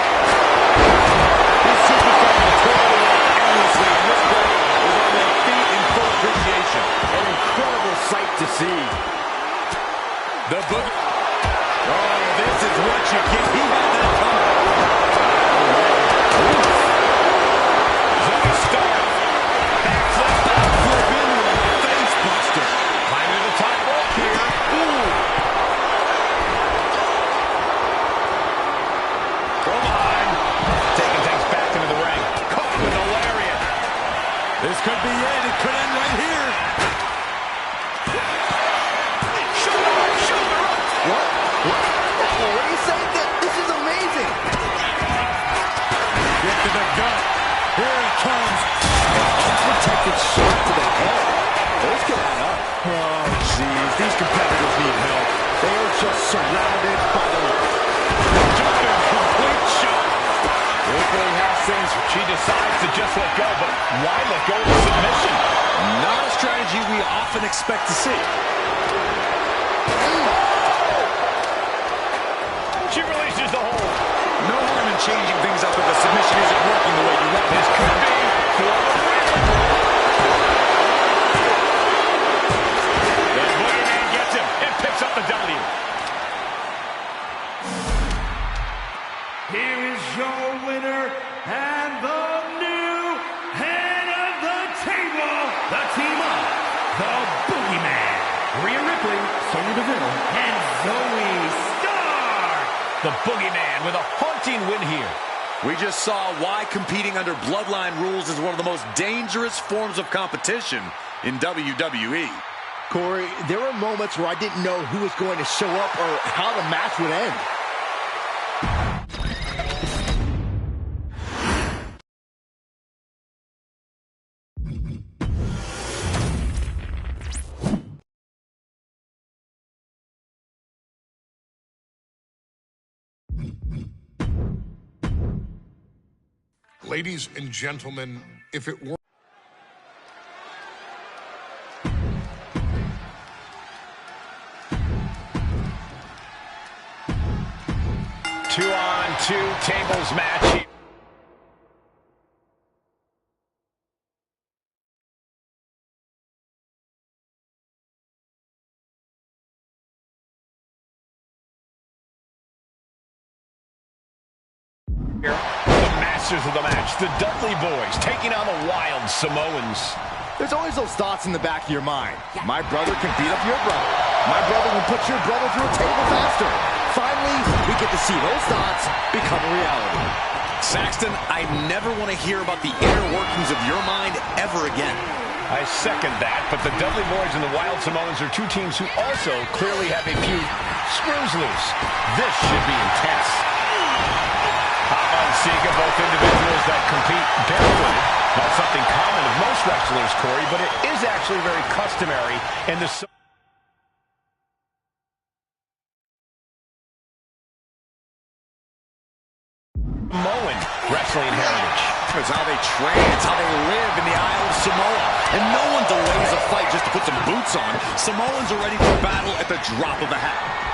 This superstar is totally endlessly, and this guy is on their feet in full appreciation. An incredible sight to see. The boogie. Oh, this is what you get. He had that coming. Zoe Stark. Backflip. Flip in with a face buster. Climbing to the top rope here. Ooh. From behind. Taking things back into the ring. Caught with a lariat. This could be it. It could end right here. Shoulder up. What? What? Oh, what are you saying? This is amazing. Get to the gut. Here it comes. Unprotected shot to the head. Those could add up. Oh, jeez. These competitors need help. They are just surrounded by the Complete shock. Hopefully has things. She decides to just let go, but why let go of the submission? Not a strategy we often expect to see. She releases the hold. No harm in changing things up if a submission isn't working the way you want. This could be for the win. The Boogeyman gets him and picks up the W. Here is your winner and the new head of the table, the team of the Boogeyman, Rhea Ripley, Sonya Deville, and Zoe Stark. The Boogeyman with a haunting win here. We just saw why competing under Bloodline rules is one of the most dangerous forms of competition in WWE. Corey, there were moments where I didn't know who was going to show up or how the match would end. Ladies and gentlemen, if it were... Two-on-two tables match. Here, the masters of the match, the Dudley Boys, taking on the Wild Samoans. There's always those thoughts in the back of your mind. My brother can beat up your brother. My brother will put your brother through a table faster. Finally, we get to see those thoughts become a reality. Saxton, I never want to hear about the inner workings of your mind ever again. I second that, but the Dudley Boys and the Wild Samoans are two teams who also clearly have a few screws loose. This should be intense. Sega, both individuals that compete barefooted. Not something common of most wrestlers, Corey, but it is actually very customary in the Samoan wrestling heritage. It's how they train, it's how they live in the Isle of Samoa. And no one delays a fight just to put some boots on. Samoans are ready for battle at the drop of a hat.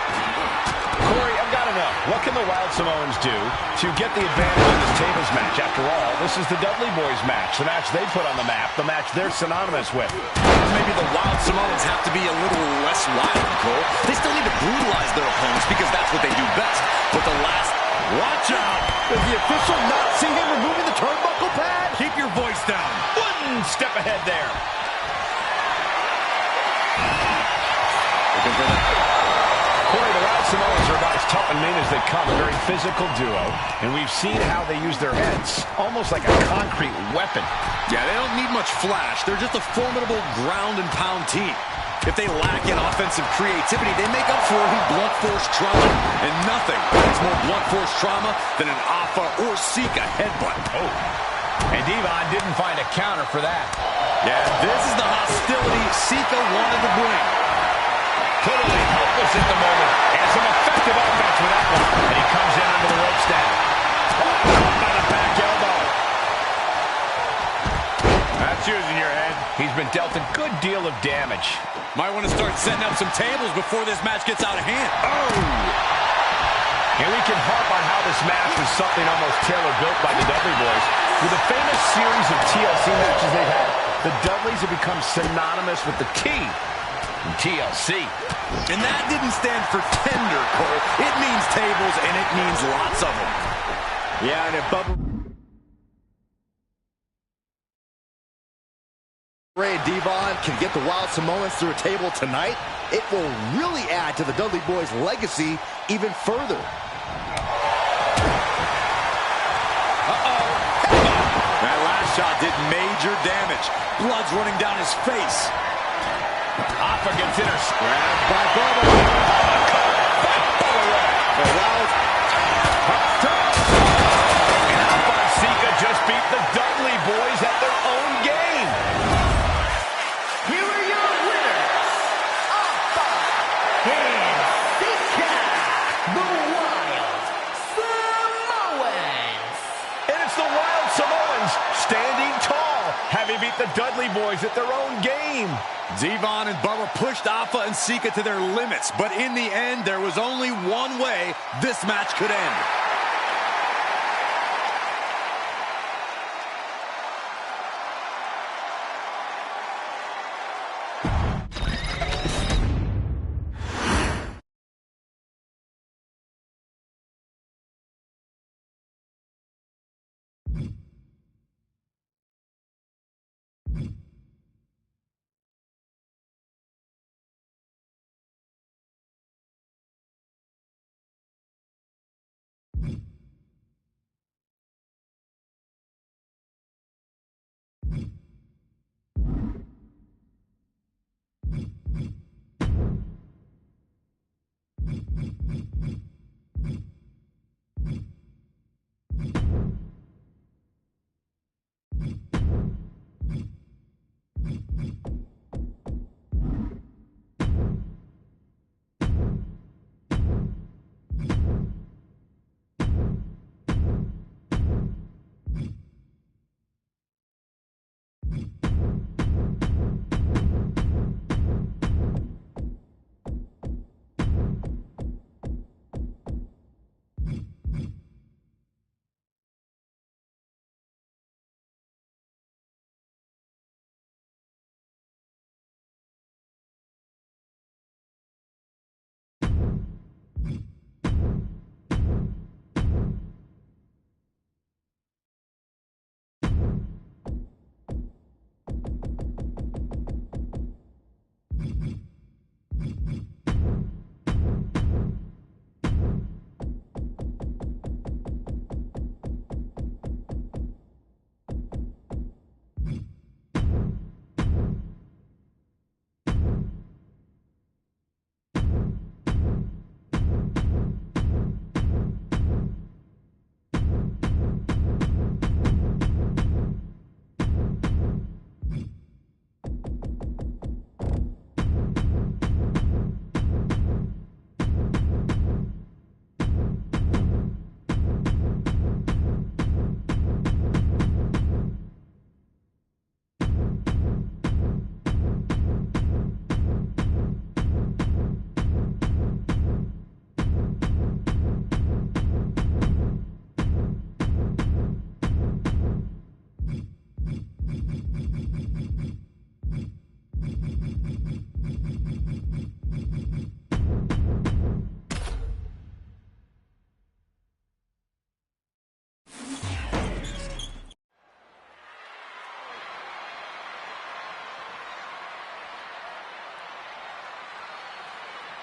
Corey, I've got to know, what can the Wild Samoans do to get the advantage in this tables match? After all, this is the Dudley Boys match, the match they put on the map, the match they're synonymous with. Maybe the Wild Samoans have to be a little less wild, Cole. They still need to brutalize their opponents because that's what they do best. But the last... Watch out! Does the official not see him removing the turnbuckle pad? Keep your voice down. One step ahead there. Looking for that. Corey, the tough and mean as they come, a very physical duo. And we've seen how they use their heads, almost like a concrete weapon. Yeah, they don't need much flash. They're just a formidable ground and pound team. If they lack in offensive creativity, they make up for it in blunt force trauma. And nothing is more blunt force trauma than an Alpha or Sika headbutt. Oh. And Devon didn't find a counter for that. Yeah, this is the hostility Sika wanted to bring. Totally helpless at the moment. And some effective offense with that one. And he comes in under the ropes now. Oh, by the back elbow. That's using your head. He's been dealt a good deal of damage. Might want to start setting up some tables before this match gets out of hand. Oh! And we can harp on how this match was something almost tailor-built by the Dudley Boys. With a famous series of TLC matches they've had, the Dudleys have become synonymous with the T in TLC. And that didn't stand for tender, Cole. It means tables, and it means lots of them. Yeah, and if Ray and Devon can get the Wild Samoans through a table tonight, it will really add to the Dudley Boys' legacy even further. That last shot did major damage. Blood's running down his face. Alpha gets intercepted. Grabbed by Bubba. And Alpha and Sika just beat the Dudley Boys at their own game. Here are your winners, Alpha and Sika, the Wild Samoans. And it's the Wild Samoans standing tall, having beat the Dudley Boys at their own game. Devon and Bubba pushed Alpha and Sika to their limits, but in the end, there was only one way this match could end.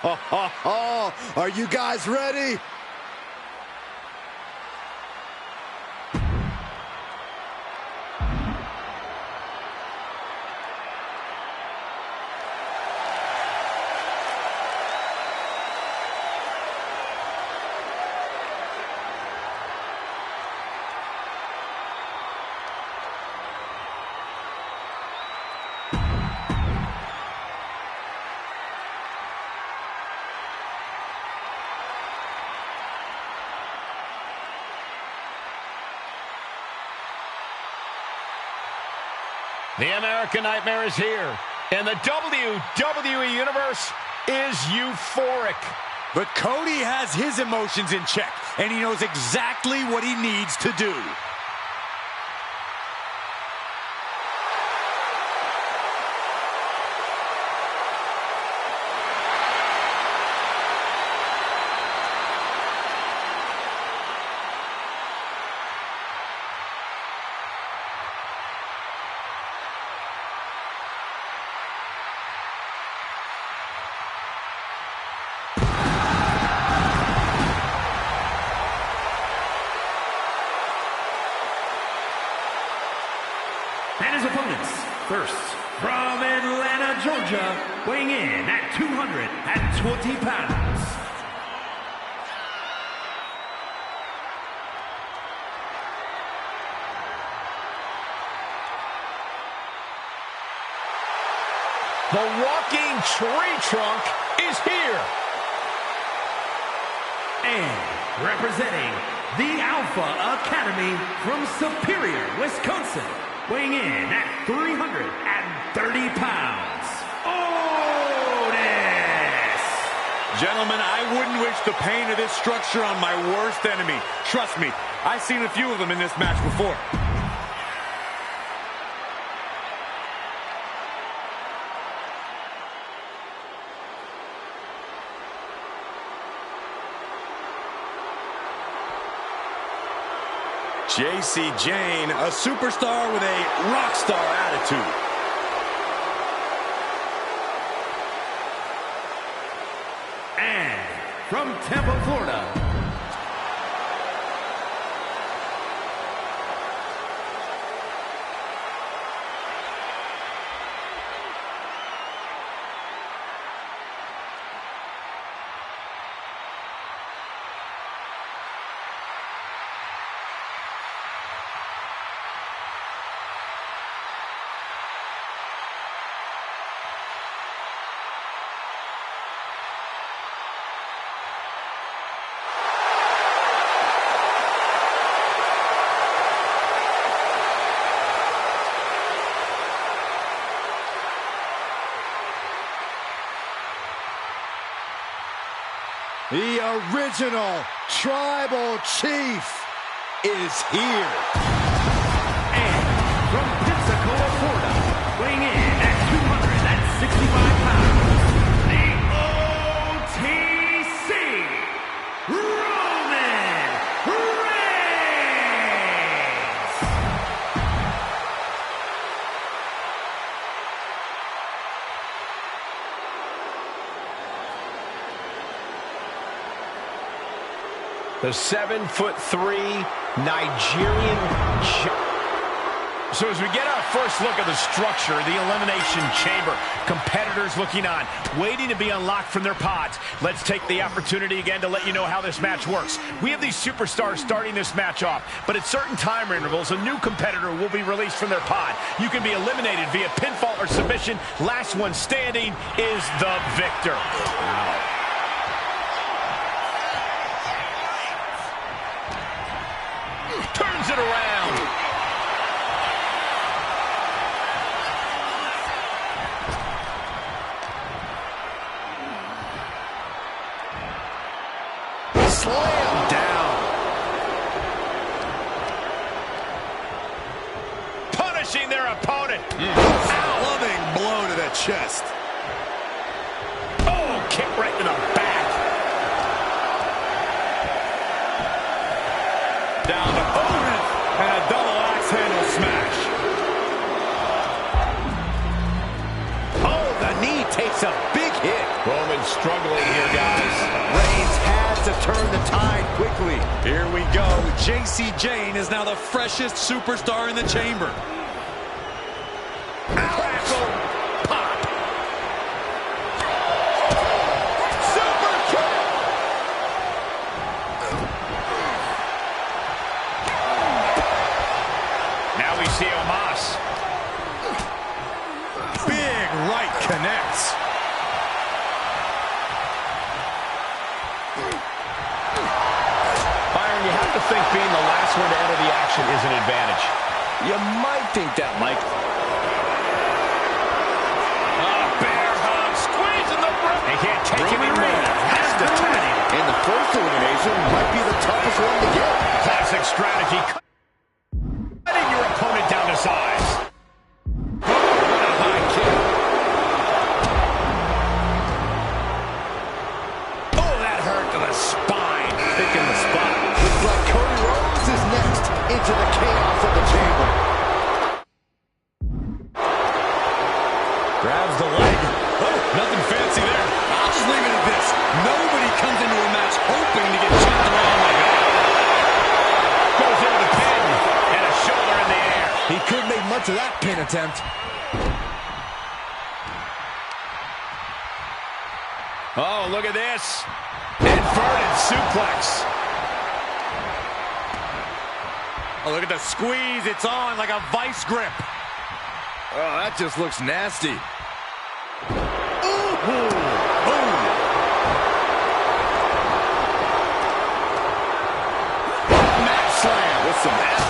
Are you guys ready? The American Nightmare is here, and the WWE Universe is euphoric. But Cody has his emotions in check, and he knows exactly what he needs to do. And his opponents, first, from Atlanta, Georgia, weighing in at 220 pounds. The walking tree trunk is here. And representing the Alpha Academy from Superior, Wisconsin, weighing in at 330 pounds, Otis! Gentlemen, I wouldn't wish the pain of this structure on my worst enemy. Trust me, I've seen a few of them in this match before. JC Jane, a superstar with a rock star attitude. And from Tampa, Florida, The original Tribal Chief is here. and from Pensacola, Florida, weighing in at 265 pounds, the OTC, Roman Reigns! The 7'3" Nigerian. So as we get our first look at the structure, the Elimination Chamber, competitors looking on, waiting to be unlocked from their pods. Let's take the opportunity again to let you know how this match works. We have these superstars starting this match off, but at certain time intervals, a new competitor will be released from their pod. You can be eliminated via pinfall or submission. Last one standing is the victor. Wow. Turns it around. Slam down. Punishing their opponent. Loving blow to the chest. Oh, kick right to the back. Down to Otis, and a double axe handle smash. Oh, the knee takes a big hit. Roman struggling here. turn the tide quickly. Here we go. JC Jane is now the freshest superstar in the chamber. Crackle, pop. Super kick. Now we see Omos. Big right connects. Byron, you have to think being the last one to enter the action is an advantage. You might think that, Mike. Bear hug, squeezing the rope. They can't take him anymore. Has to terminate it. And the first elimination might be the toughest one to get. Classic strategy. Cutting your opponent down to size. What a high kick. Oh, that hurt to the spine. Picking the spot. Looks like Cody Rhodes is next into the chaos of the chamber. Grabs the leg. Oh, nothing fancy there. I'll just leave it at this. Nobody comes into a match hoping to get chopped around like that. Goes into the pin. And a shoulder in the air. He couldn't make much of that pin attempt. Oh, look at this. Inverted suplex. Oh, look at the squeeze. It's on like a vice grip. Oh, that just looks nasty. Mat slam. With some ass.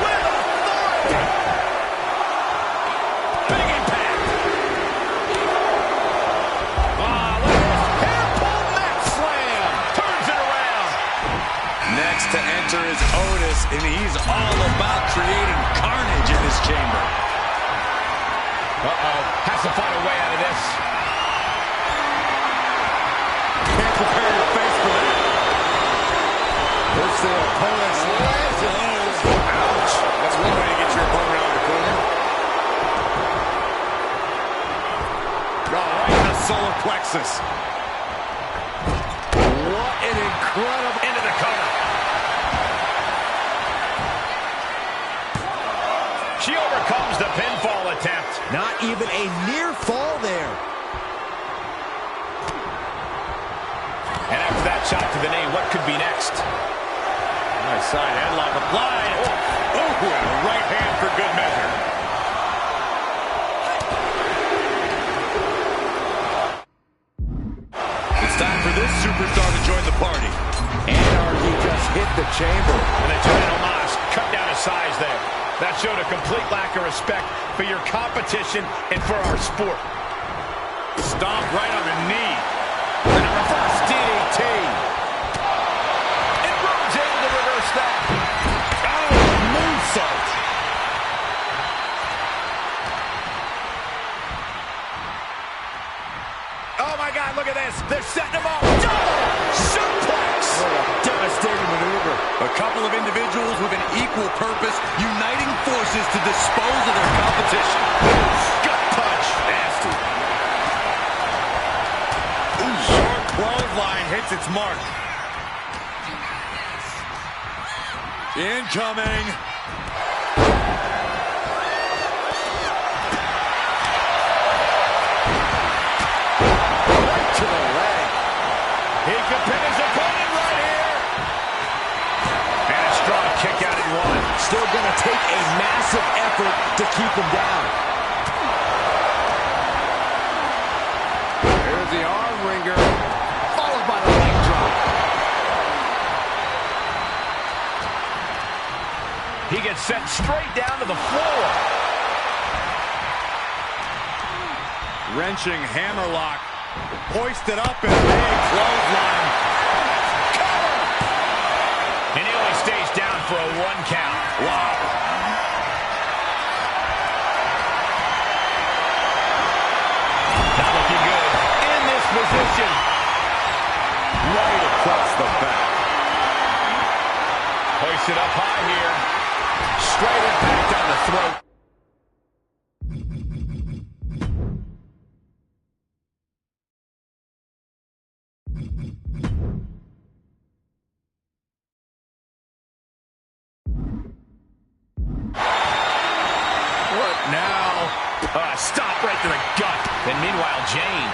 With authority. Big impact. Ah, look at this. Hair pull mat slam. Turns it around. Next to enter is Otis, and he's all about creating carnage in this chamber. Uh-oh. Has to find a way out of this. Can't prepare your face for that. Push the opponent's legs. Ouch. That's one way to get your opponent out of the corner. Right in the solar plexus. What an incredible... Into the cover. She overcomes the pinfall attempt. Not even a near fall there. And after that shot to the knee, what could be next? Nice side headlock applied. Oh, and a right hand for good measure. It's time for this superstar to join the party. Anarchy just hit the chamber. And the giant Omos cut down his size there. That showed a complete lack of respect for your competition and for our sport. Stomp right on the knee. And a reverse DDT. And Rhodes able to reverse that. Oh, moonsault. Oh, my God, look at this. They're setting him up. Double suplex. What a devastating maneuver. A couple of individuals with an equal purpose, uniting forces to dispose of their competition. Gut punch. Nasty. Short clothesline hits its mark. Incoming. To the leg. He could pin his opponent right here. And a strong kick out at one. Still going to take a massive effort to keep him down. Here's the arm wringer, followed by the leg drop. He gets sent straight down to the floor. Wrenching hammerlock. Hoisted up and big clothesline. Cover! And he only stays down for a 1 count. Wow. Not looking good. In this position. Right across the back. Hoisted up high here. Straight impact down the throat. Stop right to the gut. And meanwhile, Jane.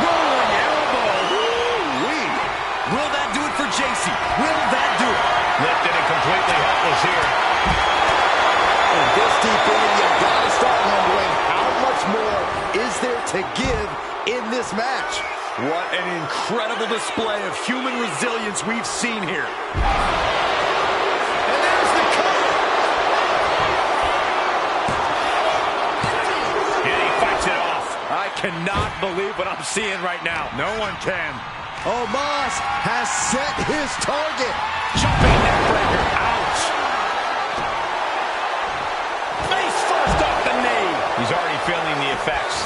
Rolling elbow. Woo-wee. Will that do it for JC? Will that do it? Lifted and completely helpless here. And this deep in, you gotta start wondering how much more is there to give in this match. What an incredible display of human resilience we've seen here. And there's the cover. And he fights it off. I cannot believe what I'm seeing right now. No one can. Omos has set his target. Jumping neck breaker. Ouch. Face first off the knee. He's already feeling the effects.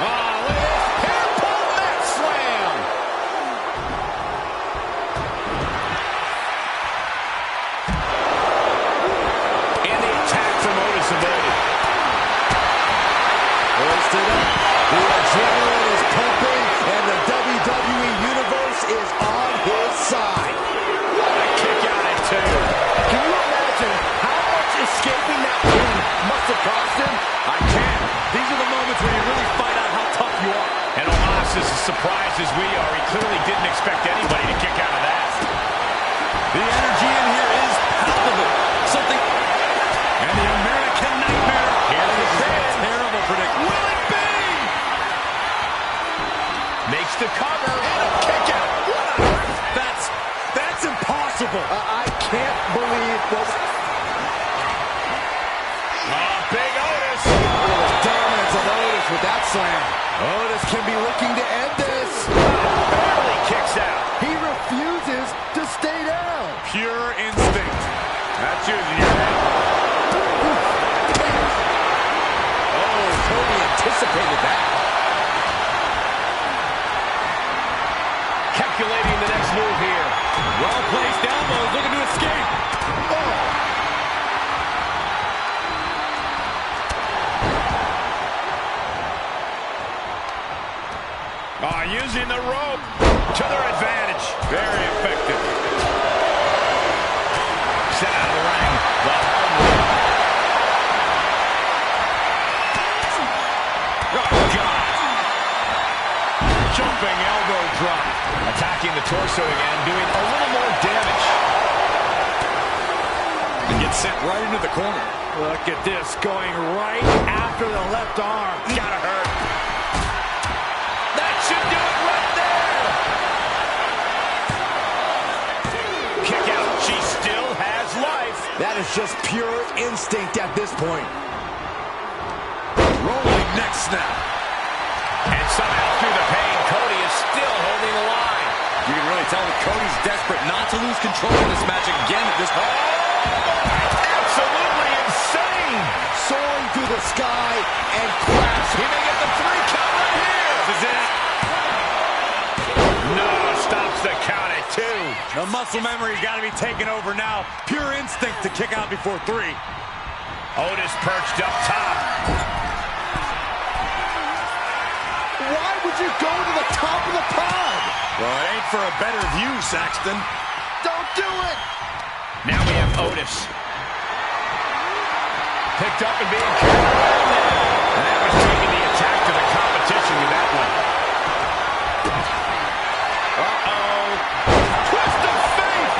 Look at this. Hair-pull mat slam. And the attack from Otis avoided. Hoisted up. The adrenaline is pumping, and the WWE Universe is on his side. What a kick out at 2. Can you imagine how much escaping that win must have cost him? I can. These are the moments where you really find out how tough you are. And Omos is as surprised as we are. He clearly didn't expect anybody to kick out of that. The energy in here is palpable. Something. And the American Nightmare. Here's the pin. Terrible prediction. Will it be? Makes the cover. And a kick out. What on earth? That's impossible. I can't believe what... Big Otis. The dominance of Otis with that slam. Otis can be looking to end this. Barely kicks out. He refuses to stay down. Pure instinct. That's using your head. Oh, Cody anticipated that. Calculating the next move here. Well-placed elbows, looking to escape. Using the rope to their advantage. Very effective. Set out of the ring. The hard way. Oh, God. Jumping elbow drop. Attacking the torso again, doing a little more damage. And gets sent right into the corner. Look at this, going right after the left arm. Gotta hurt. That should do it right there. Kick out. She still has life. That is just pure instinct at this point. Rolling neck snap. And somehow through the pain, Cody is still holding the line. You can really tell that Cody's desperate not to lose control of this match again at this point. Absolutely insane. Soaring through the sky and crash. He may get the 3 count right here. This is it. No, stops the count at 2. The muscle memory's got to be taken over now. Pure instinct to kick out before 3. Otis perched up top. Why would you go to the top of the pod? Well, it ain't for a better view, Saxton. Don't do it. Now we have Otis. Picked up and being carried away. And that was taking the attack to the competition with that one. Uh-oh. Twist of fate.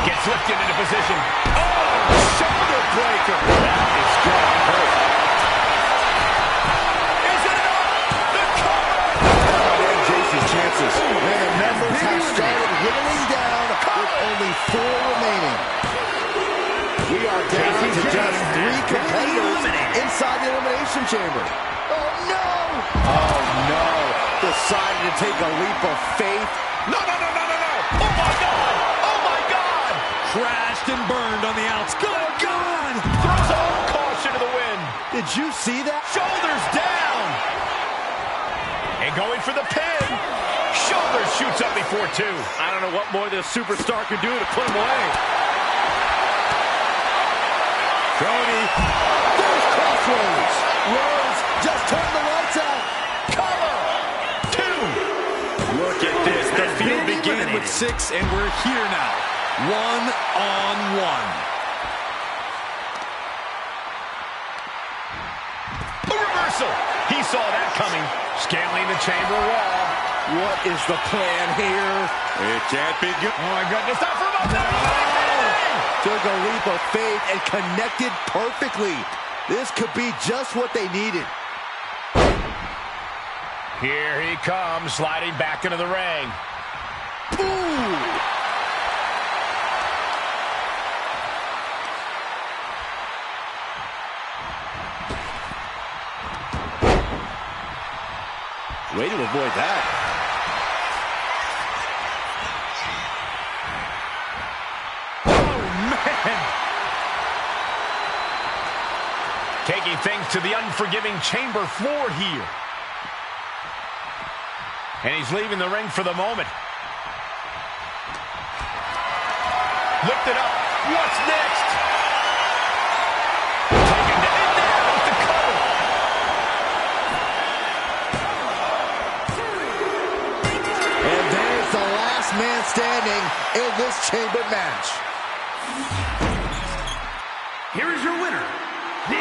Gets lifted into position. Oh, shoulder breaker. That is going to hurt. Is it enough? The cover. And Jason's chances. And the numbers have started whittling down with only 4 remaining. We are down to just 3 competitors inside the Elimination Chamber. Oh, no! Oh, no. Decided to take a leap of faith. No, no, no, no, no, no. Oh, my God. Oh, my God. Crashed and burned on the outs. Good God! Throws all caution to the wind. Did you see that? Shoulders down. And going for the pin. Shoulders shoots up before 2. I don't know what more this superstar can do to put him away. Cody. There's Crossroads. Rhodes just turned the lights out. Cover. 2. Look at this. The feud beginning. with 6, and we're here now. One-on-one. A reversal. He saw that coming. Scaling the chamber wall. What is the plan here? It can't be good. Oh, my goodness. Not for a moment. Took a leap of faith and connected perfectly. This could be just what they needed. Here he comes, sliding back into the ring. Ooh! Way to avoid that. Oh, man! Taking things to the unforgiving chamber floor here. And he's leaving the ring for the moment. Lifted up. What's next? Taken down. And there with the cover. And there's the last man standing in this chamber match. Here is your winner, the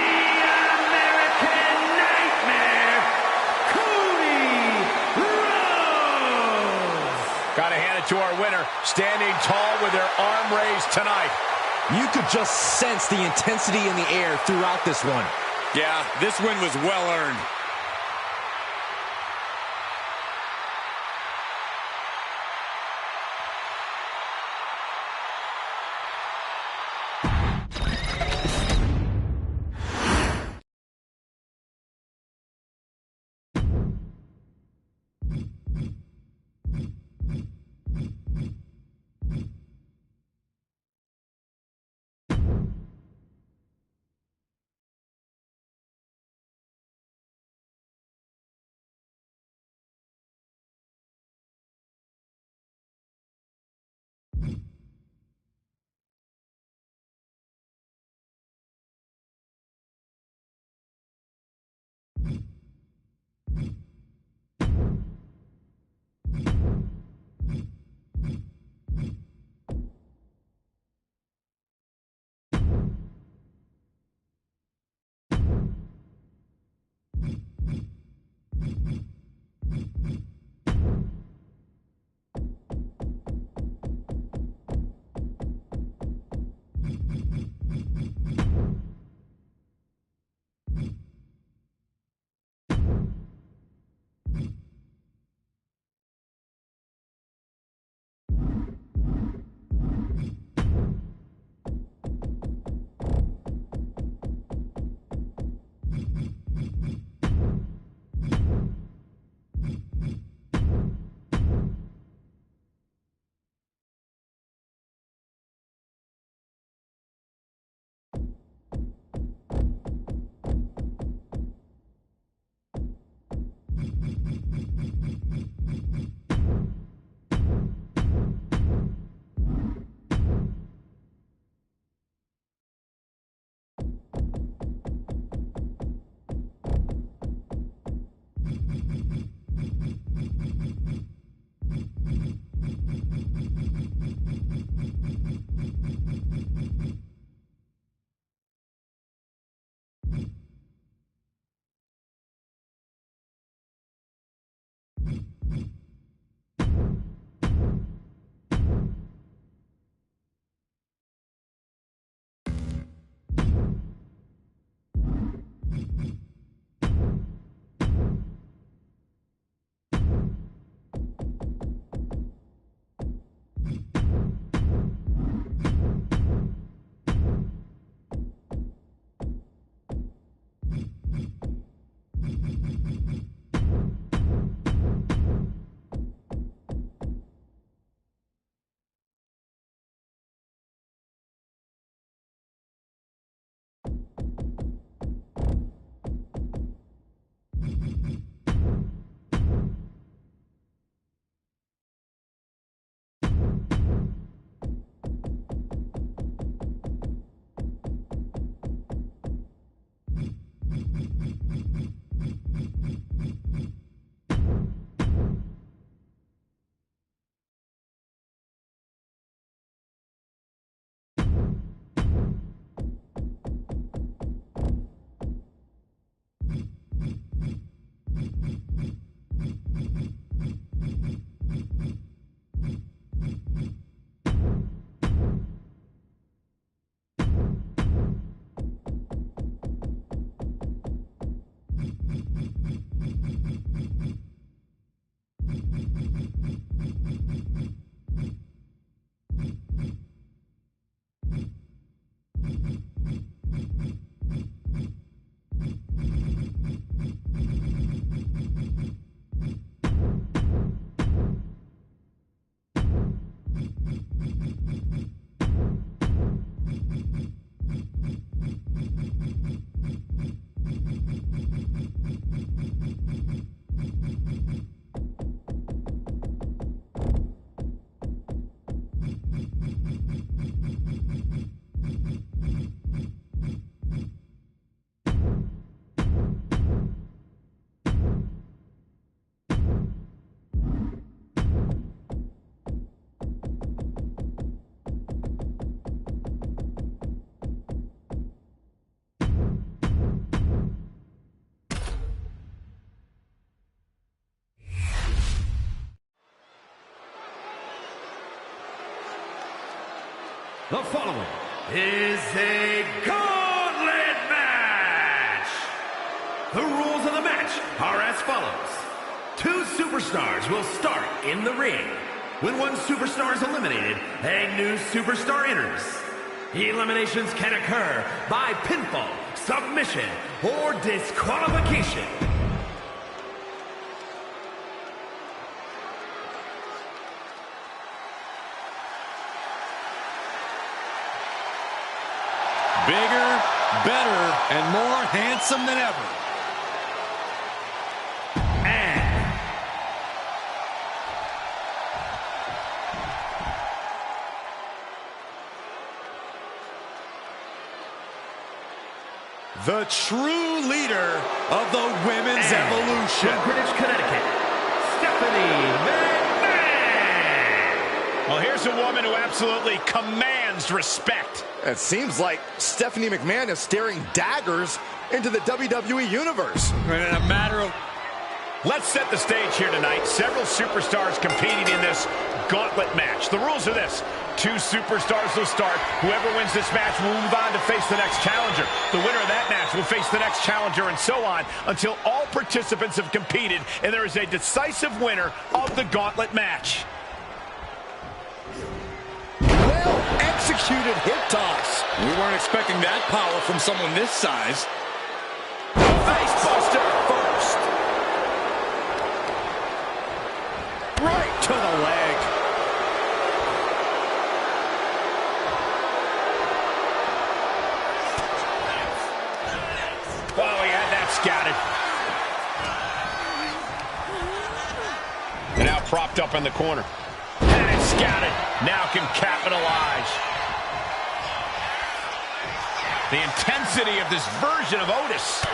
American Nightmare, Cody Rhodes. Gotta hand it to our winner, standing tall with their arm raised tonight. You could just sense the intensity in the air throughout this one. Yeah, this win was well earned. The following is a gauntlet match. The rules of the match are as follows. 2 superstars will start in the ring. When one superstar is eliminated, a new superstar enters. Eliminations can occur by pinfall, submission, or disqualification. Bigger, better, and more handsome than ever. And the true leader of the Women's Evolution. from Greenwich, Connecticut, Stephanie McMahon. Well, here's a woman who absolutely commands respect. It seems like Stephanie McMahon is staring daggers into the WWE Universe. And in a matter of... Let's set the stage here tonight. Several superstars competing in this gauntlet match. The rules are this. 2 superstars will start. Whoever wins this match will move on to face the next challenger. The winner of that match will face the next challenger, and so on until all participants have competed and there is a decisive winner of the gauntlet match. Well-executed hip toss. We weren't expecting that power from someone this size. Face buster first. Right to the leg. Oh, he had that scouted. And now propped up in the corner. Had it scouted. Now can capitalize. The intensity of this version of Otis.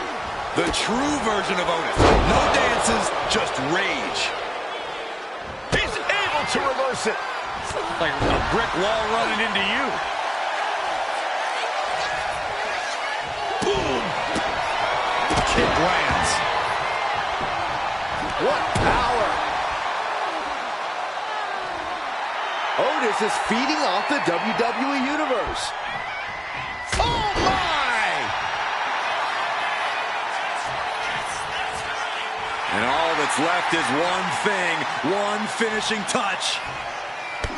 The true version of Otis. No dances, just rage. He's able to reverse it. Like a brick wall running into you. Boom! Kick lands. What power. Otis is feeding off the WWE Universe. Oh, my! And all that's left is one thing, one finishing touch.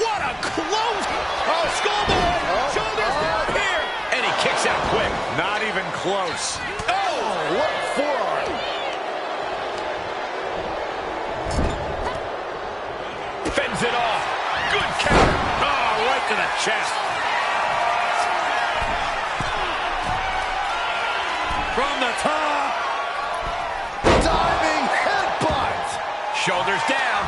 What a close! Oh, schoolboy! Shoulders down here! And he kicks out quick. Not even close. Oh, what forearm! Fends it off. Good counter. Oh, right to the chest. From the top. Diving headbutt. Shoulders down.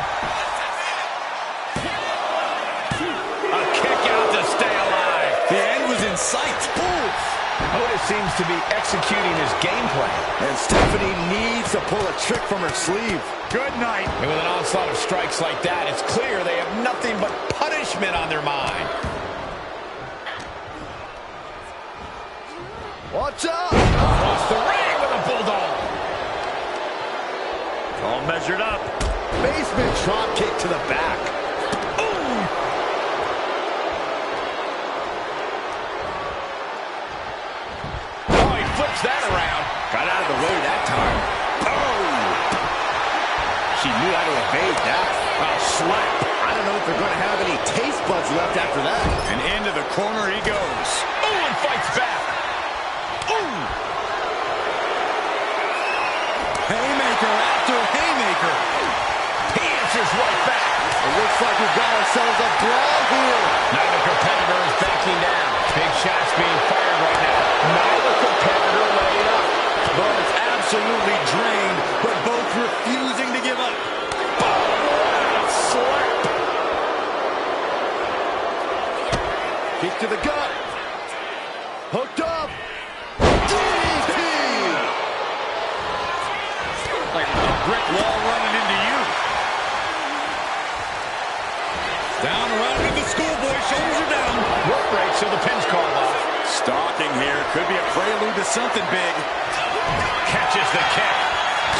A kick out to stay alive. The end was in sight. Otis seems to be executing his game plan. And Stephanie needs to pull a trick from her sleeve. Good night. And with an onslaught of strikes like that, it's clear they have nothing but punishment on their mind. Watch out! Across the ring with a bulldog. All measured up. Basement drop kick to the back. Oh, he flips that around. Got out of the way that time. She knew how to evade that. A slap. I don't know if they're going to have any taste buds left after that. And into the corner he goes. Oh, and fights back. Ooh. Haymaker after haymaker. He answers right back. It looks like we've got ourselves a brawl here. Neither competitor is backing down. Big shots being fired right now. Neither competitor laid up. Both absolutely drained, but both refusing to give up. Slap. Kick to the gut. Hooked up. DDT. Like a brick wall running into you. Down around into the schoolboy. Shoulders are down. Work rate, so the pin's called off. Stalking here. Could be a prelude to something big. Catches the kick.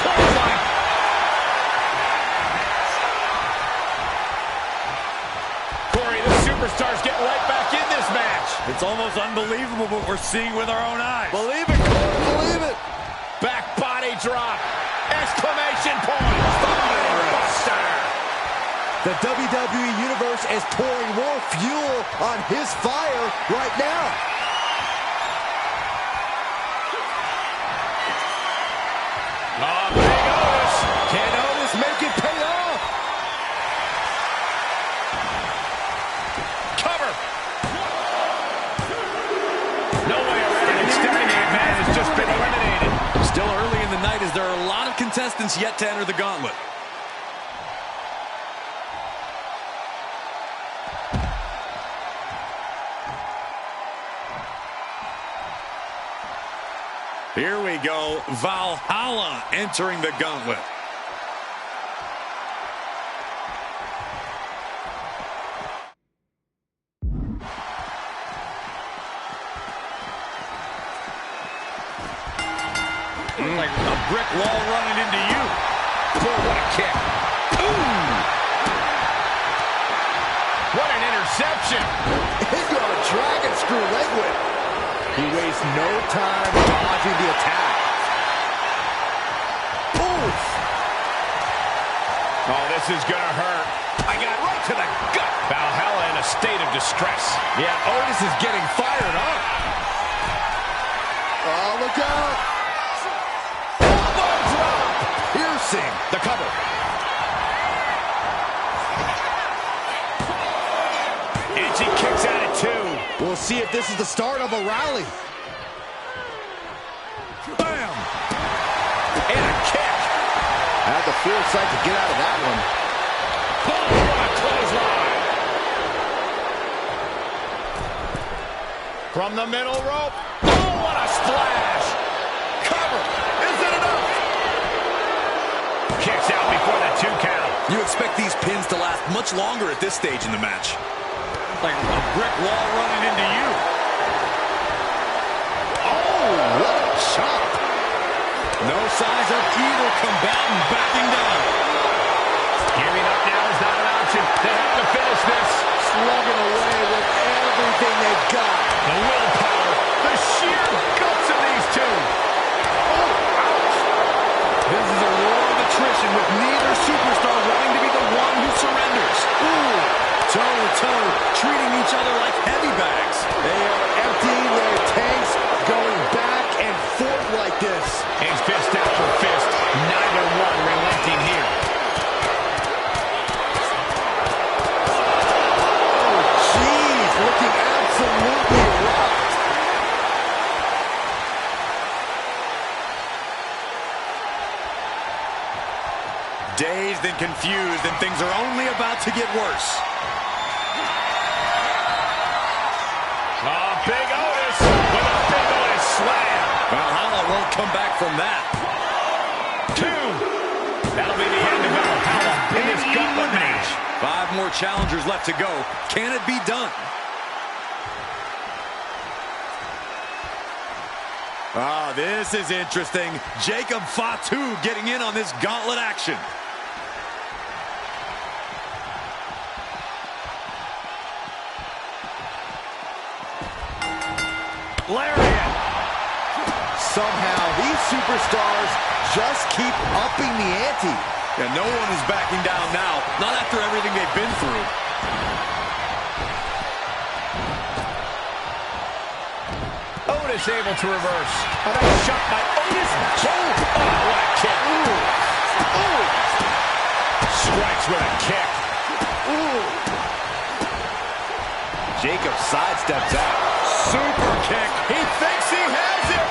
Clothesline. Corey, the superstars get right back in this match. It's almost unbelievable what we're seeing with our own eyes. Believe it, Cole, believe it. Back body drop. Exclamation point. Spine buster. The WWE Universe is pouring more fuel on his fire right now. Oh, Big Otis. Can Otis make it pay off? Cover. No way around an exterminating man has just been eliminated. Still early in the night as there are a lot of contestants yet to enter the gauntlet. Here we go, Valhalla entering the gauntlet. Like a brick wall running into you. Oh, what a kick. Ooh. What an interception. Into a dragon screw leg whip. He wastes no time dodging the attack. Oof. Oh, this is gonna hurt. I got right to the gut. Valhalla in a state of distress. Yeah, Otis is getting fired up. Oh, look out. Elbow drop. Piercing. The cover. And she kicks out at 2. We'll see if this is the start of a rally. Bam! And a kick. Had the foresight to get out of that one. Oh, what a clothesline. From the middle rope. Oh, what a splash. Cover. Is it enough? Kicks out before the 2 count. You expect these pins to last much longer at this stage in the match. Like a brick wall running into you. Oh, what a chop. No signs of either combatant backing down. Giving up now is not an option. They have to finish this. Slugging away with everything they've got. The willpower, the sheer guts of these two. Oh, ouch. This is a war of attrition with neither superstar wanting to be the one who surrenders. Ooh, toe-to-toe, treating each other like heavy bags. They are emptying their tanks, going back and forth like this. And fist after fist, neither one relenting here. Oh, jeez, looking absolutely rocked. Dazed and confused, and things are only about to get worse. Oh, Big Otis with a Big Otis slam. Valhalla won't come back from that. 2. That'll be the end of Valhalla in this gauntlet match. 5 more challengers left to go. Can it be done? Ah, this is interesting. Jacob Fatu getting in on this gauntlet action. Lariat. Somehow, these superstars just keep upping the ante. And no one is backing down now, not after everything they've been through. Otis able to reverse. A nice shot by Otis. Oh, what a kick. Ooh. Ooh. Strikes with a kick. Ooh. Jacob sidesteps out. Super kick. He thinks he has it.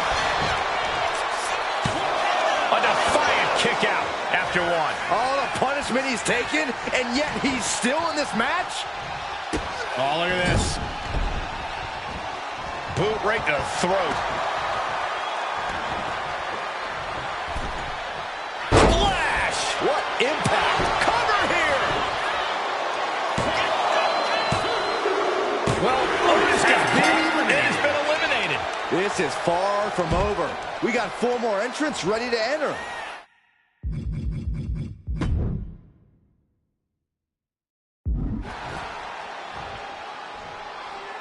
A defiant kick out after 1. All the punishment he's taken, and yet he's still in this match? Oh, look at this. Boot right to the throat. Flash! What impact! Cover here! Well, Otis got beat and has been eliminated. This is far from over. We got 4 more entrants ready to enter.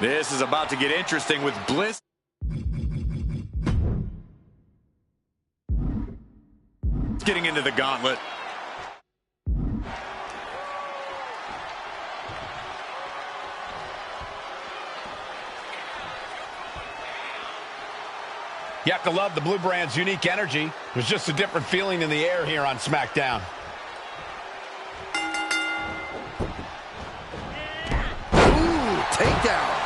This is about to get interesting with Bliss. Getting into the gauntlet. You have to love the Blue Brand's unique energy. There's just a different feeling in the air here on SmackDown. Ooh, takedown.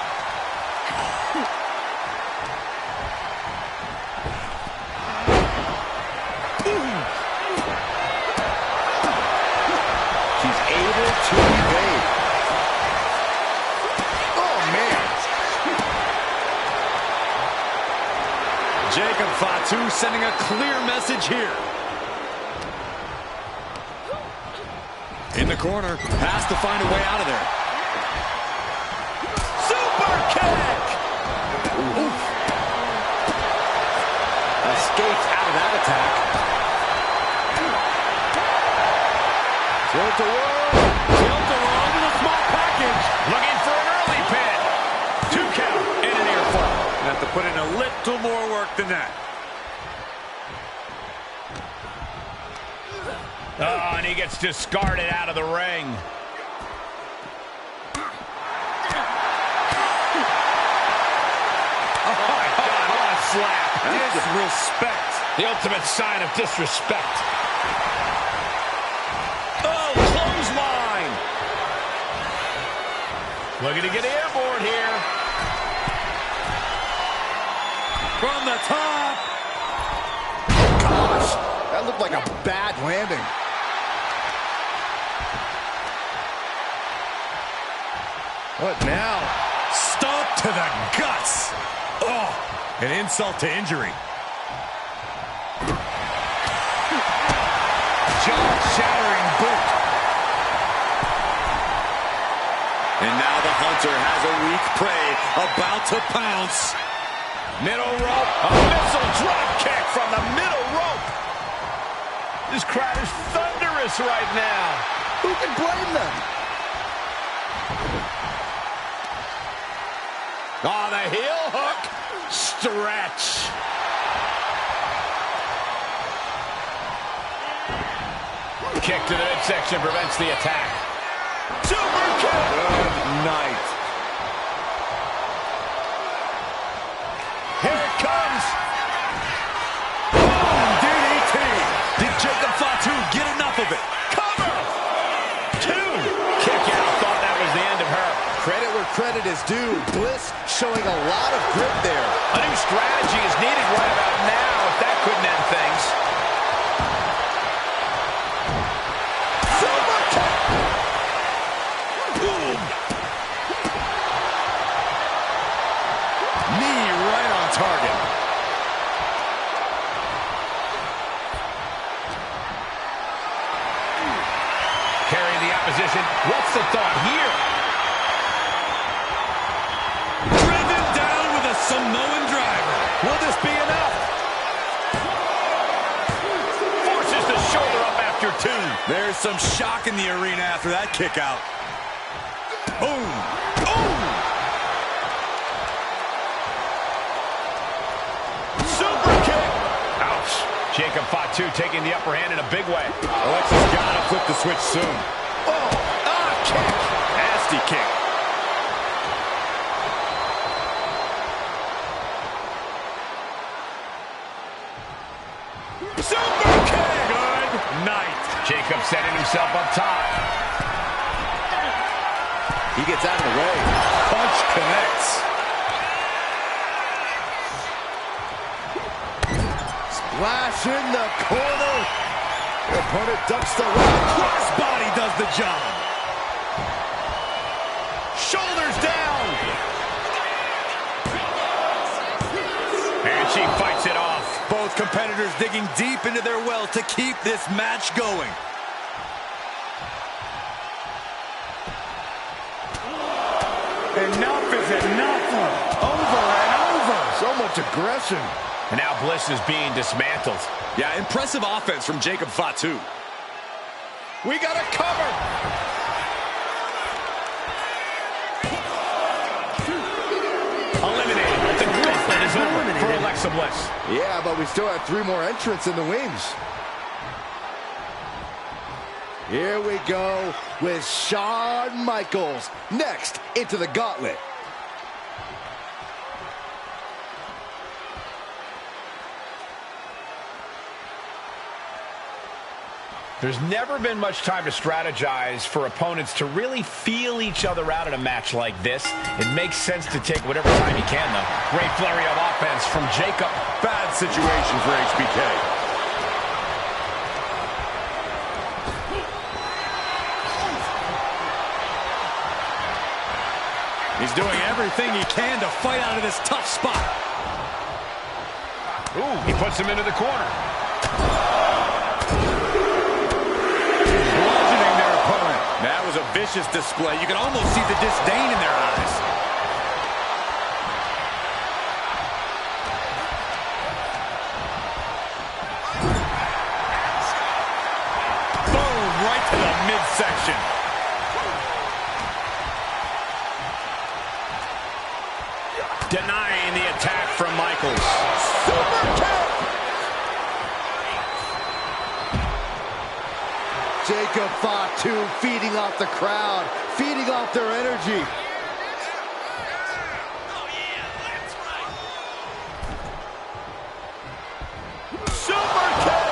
She's able to evade. Oh, man. Jacob Fatu sending a clear message here. In the corner, has to find a way out of there. Super kick! Oof. Escapes out of that attack. Tilt-a-whirl with a small package. Looking for an early pin. 2 count and an ear fall. Have to put in a little more work than that. Oh, and he gets discarded out of the ring. Oh, my God, what a slap. Disrespect. The ultimate sign of disrespect. Oh, clothesline. Looking to get airborne here. From the top. Gosh, that looked like a bad landing. What now? Stomp to the guts. Oh, an insult to injury. Jaw-shattering boot. And now the hunter has a weak prey about to pounce. Middle rope. A missile drop kick from the middle rope. This crowd is thunderous right now. Who can blame them? Oh, the heel hook. Stretch. Kick to the midsection prevents the attack. Super kick. Good night. Here it comes. Boom, DDT. Did Jacob Fatu get enough of it? Cover. 2. Kick out. Thought that was the end of her. Credit where credit is due. Bliss showing a lot of grit there. A new strategy is needed right about now if that couldn't end things. Super kick. Boom. Knee right on target. Carrying the opposition. What's the thought here? Driven down with a Samoan driver. Will this be enough? Forces the shoulder up after 2. There's some shock in the arena after that kick out. Boom. Boom. Super kick. Ouch. Jacob Fatu taking the upper hand in a big way. Alexa's got to flip the switch soon. Oh, kick. Nasty kick. Super kick. Good night. Jacob setting himself up top. He gets out of the way. Punch connects. Splash in the corner. The opponent ducks the right. Crossbody does the job. Shoulders down. And she fights it off. Both competitors digging deep into their well to keep this match going. Enough is enough. Over and over. So much aggression. And now Bliss is being dismantled. Yeah, impressive offense from Jacob Fatu. We got a cover. Alexa Bliss. Yeah, but we still have 3 more entrants in the wings. Here we go with Shawn Michaels next into the gauntlet. There's never been much time to strategize for opponents to really feel each other out in a match like this. It makes sense to take whatever time you can, though. Great flurry of offense from Jacob. Bad situation for HBK. He's doing everything he can to fight out of this tough spot. Ooh, he puts him into the corner. Bludgeoning their opponent. That was a vicious display. You can almost see the disdain in their eyes. Boom, right to the midsection. Denying the attack from Michaels. Super kick! Jacob Fatu feeding off the crowd, feeding off their energy. Super kick!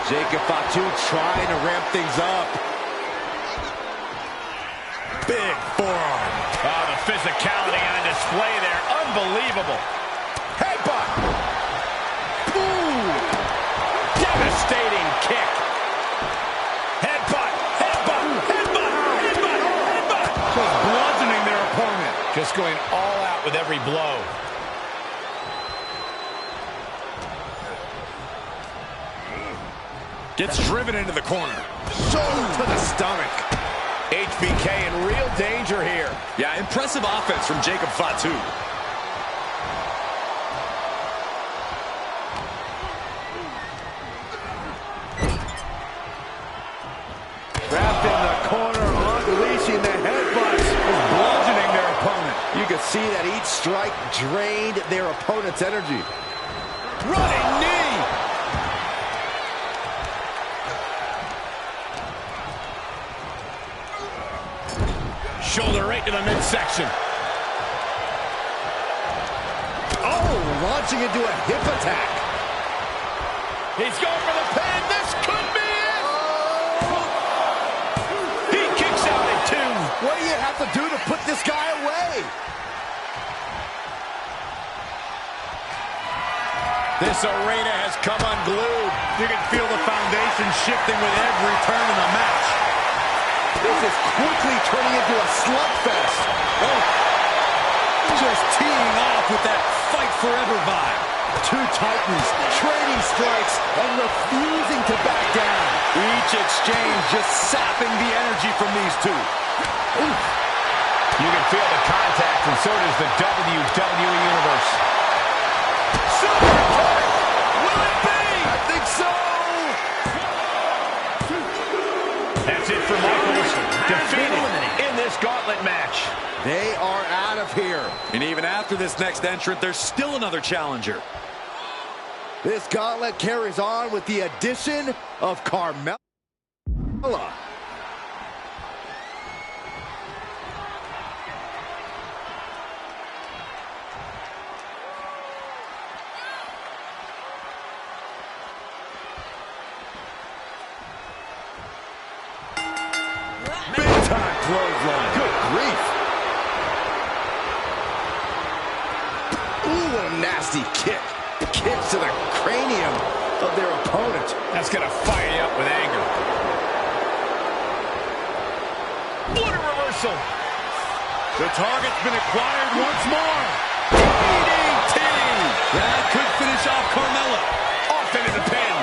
Jacob Fatu trying to ramp things up. Big forearm. Oh, the physicality on display there. Unbelievable. Headbutt. Ooh! Devastating kick. Headbutt. Headbutt. Headbutt. Headbutt. Headbutt. Just bludgeoning their opponent. Just going all out with every blow. Gets driven into the corner. Shoulder to the stomach. HBK in real danger here. Yeah, impressive offense from Jacob Fatu. Trapped in the corner, unleashing the headbutts. Bludgeoning their opponent. You can see that each strike drained their opponent's energy. Running knee. Shoulder right to the midsection. Oh, launching into a hip attack. He's going for the pin. This could be it. He kicks out at 2. What do you have to do to put this guy away? This arena has come unglued. You can feel the foundation shifting with every turn in the match. This is quickly turning into a slugfest. Oh, Just teeing off with that fight forever vibe. 2 titans trading strikes and refusing to back down. Each exchange just sapping the energy from these two. Oof. You can feel the contact, and so does the WWE Universe. Super kick! Will it be? I think so. That's it for Michaels. Defeated in this gauntlet match. They are out of here. And even after this next entrant, there's still another challenger. This gauntlet carries on with the addition of Carmella. Big-time clothesline. Good grief. Ooh, what a nasty kick. Kicks to the cranium of their opponent. That's going to fire you up with anger. What a reversal. The target's been acquired once more. DDT. That could finish off Carmella. Off into the pin.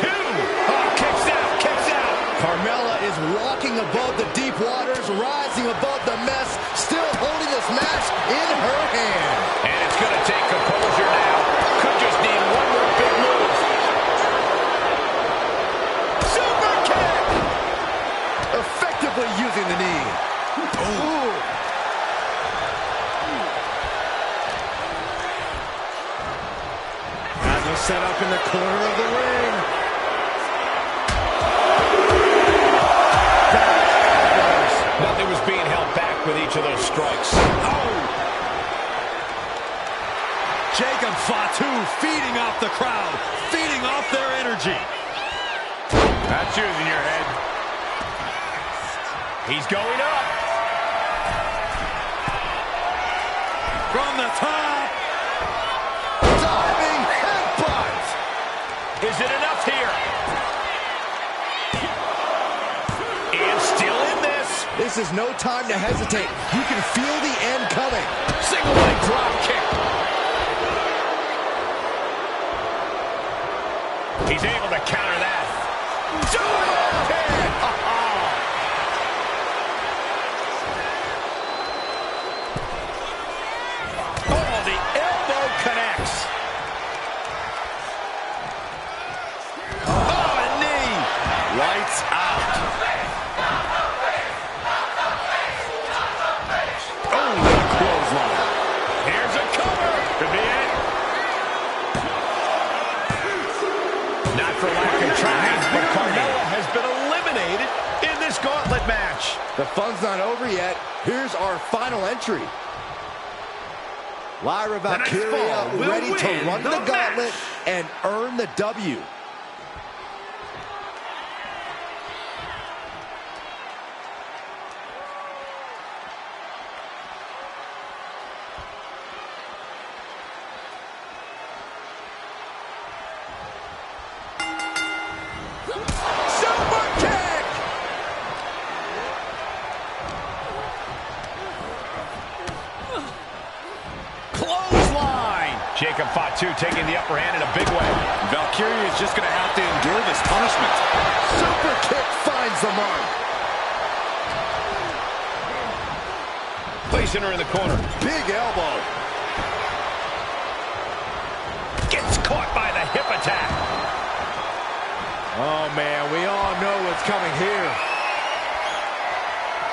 2. Oh, kicks out, kicks out. Carmella is walking above the deep waters, rising above the mess, still holding this match in her hand. And it's going to take composure now. Could just need one more big move. Super kick! Effectively using the knee. Ooh. set up in the corner of the ring. Nothing was being held back with each of those strikes. Oh! Jacob Fatu feeding off the crowd, feeding off their energy. That's using your head. He's going up. From the top. Diving headbutt. Is it enough here? And still in this. This is no time to hesitate. You can feel the end coming. Single leg drop kick. He's able to counter that. Oh, the elbow connects. Oh, a knee. Lights out. Oh, the clothesline. Here's a cover. Could be it. Not for lack of trying, but Carmella has been eliminated in this gauntlet match. The fun's not over yet. Here's our final entry. Lyra Valkyria ready to run the gauntlet and earn the W. Jacob Fatu taking the upper hand in a big way. Valkyria is just going to have to endure this punishment. Super kick finds the mark. Placing her in the corner. Big elbow. Gets caught by the hip attack. Oh, man, we all know what's coming here.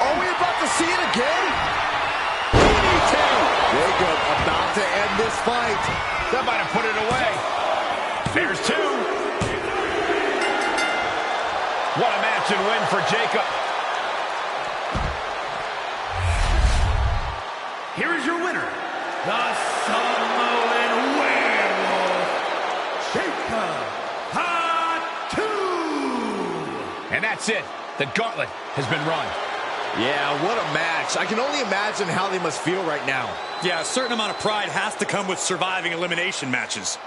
Are we about to see it again? Jacob about to end this fight. That might have put it away. There's two. What a match and win for Jacob. Here is your winner, the Samoan Werewolf, Jacob Fatu. And that's it. The gauntlet has been run. Yeah, what a match. I can only imagine how they must feel right now. Yeah, a certain amount of pride has to come with surviving elimination matches.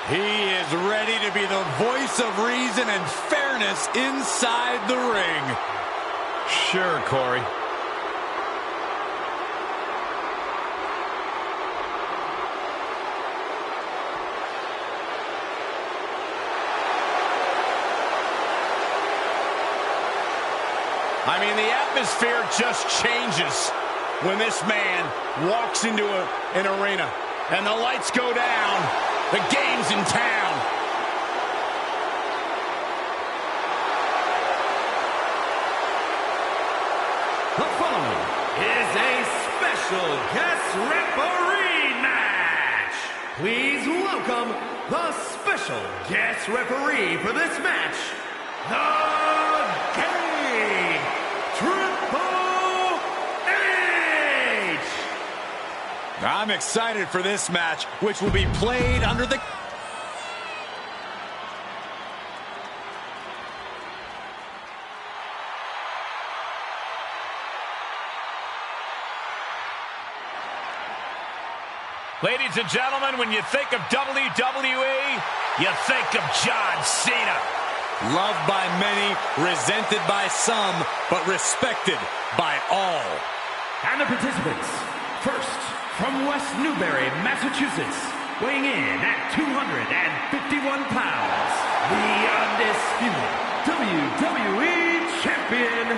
He is ready to be the voice of reason and fairness inside the ring. Sure, Corey. I mean, the atmosphere just changes. when this man walks into an arena and the lights go down, the game's in town. The following is a special guest referee match. Please welcome the special guest referee for this match, the Game Triple H. I'm excited for this match, which will be played under the... Ladies and gentlemen, when you think of WWE, you think of John Cena. Loved by many, resented by some, but respected by all. And the participants, first, from West Newbury, Massachusetts, weighing in at 251 pounds, the undisputed WWE Champion,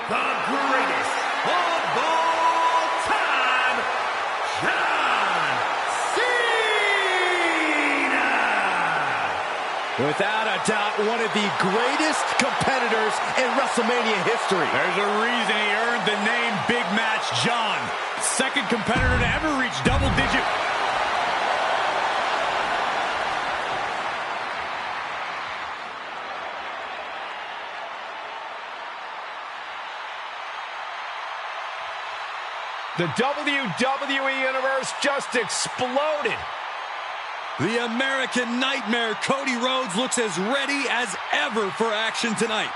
the greatest of all time, John Cena! Without a doubt, one of the greatest competitors in WrestleMania history. There's a reason he earned the name Big Match John. Second competitor to ever reach double-digit. The WWE Universe just exploded. The American Nightmare, Cody Rhodes, looks as ready as ever for action tonight.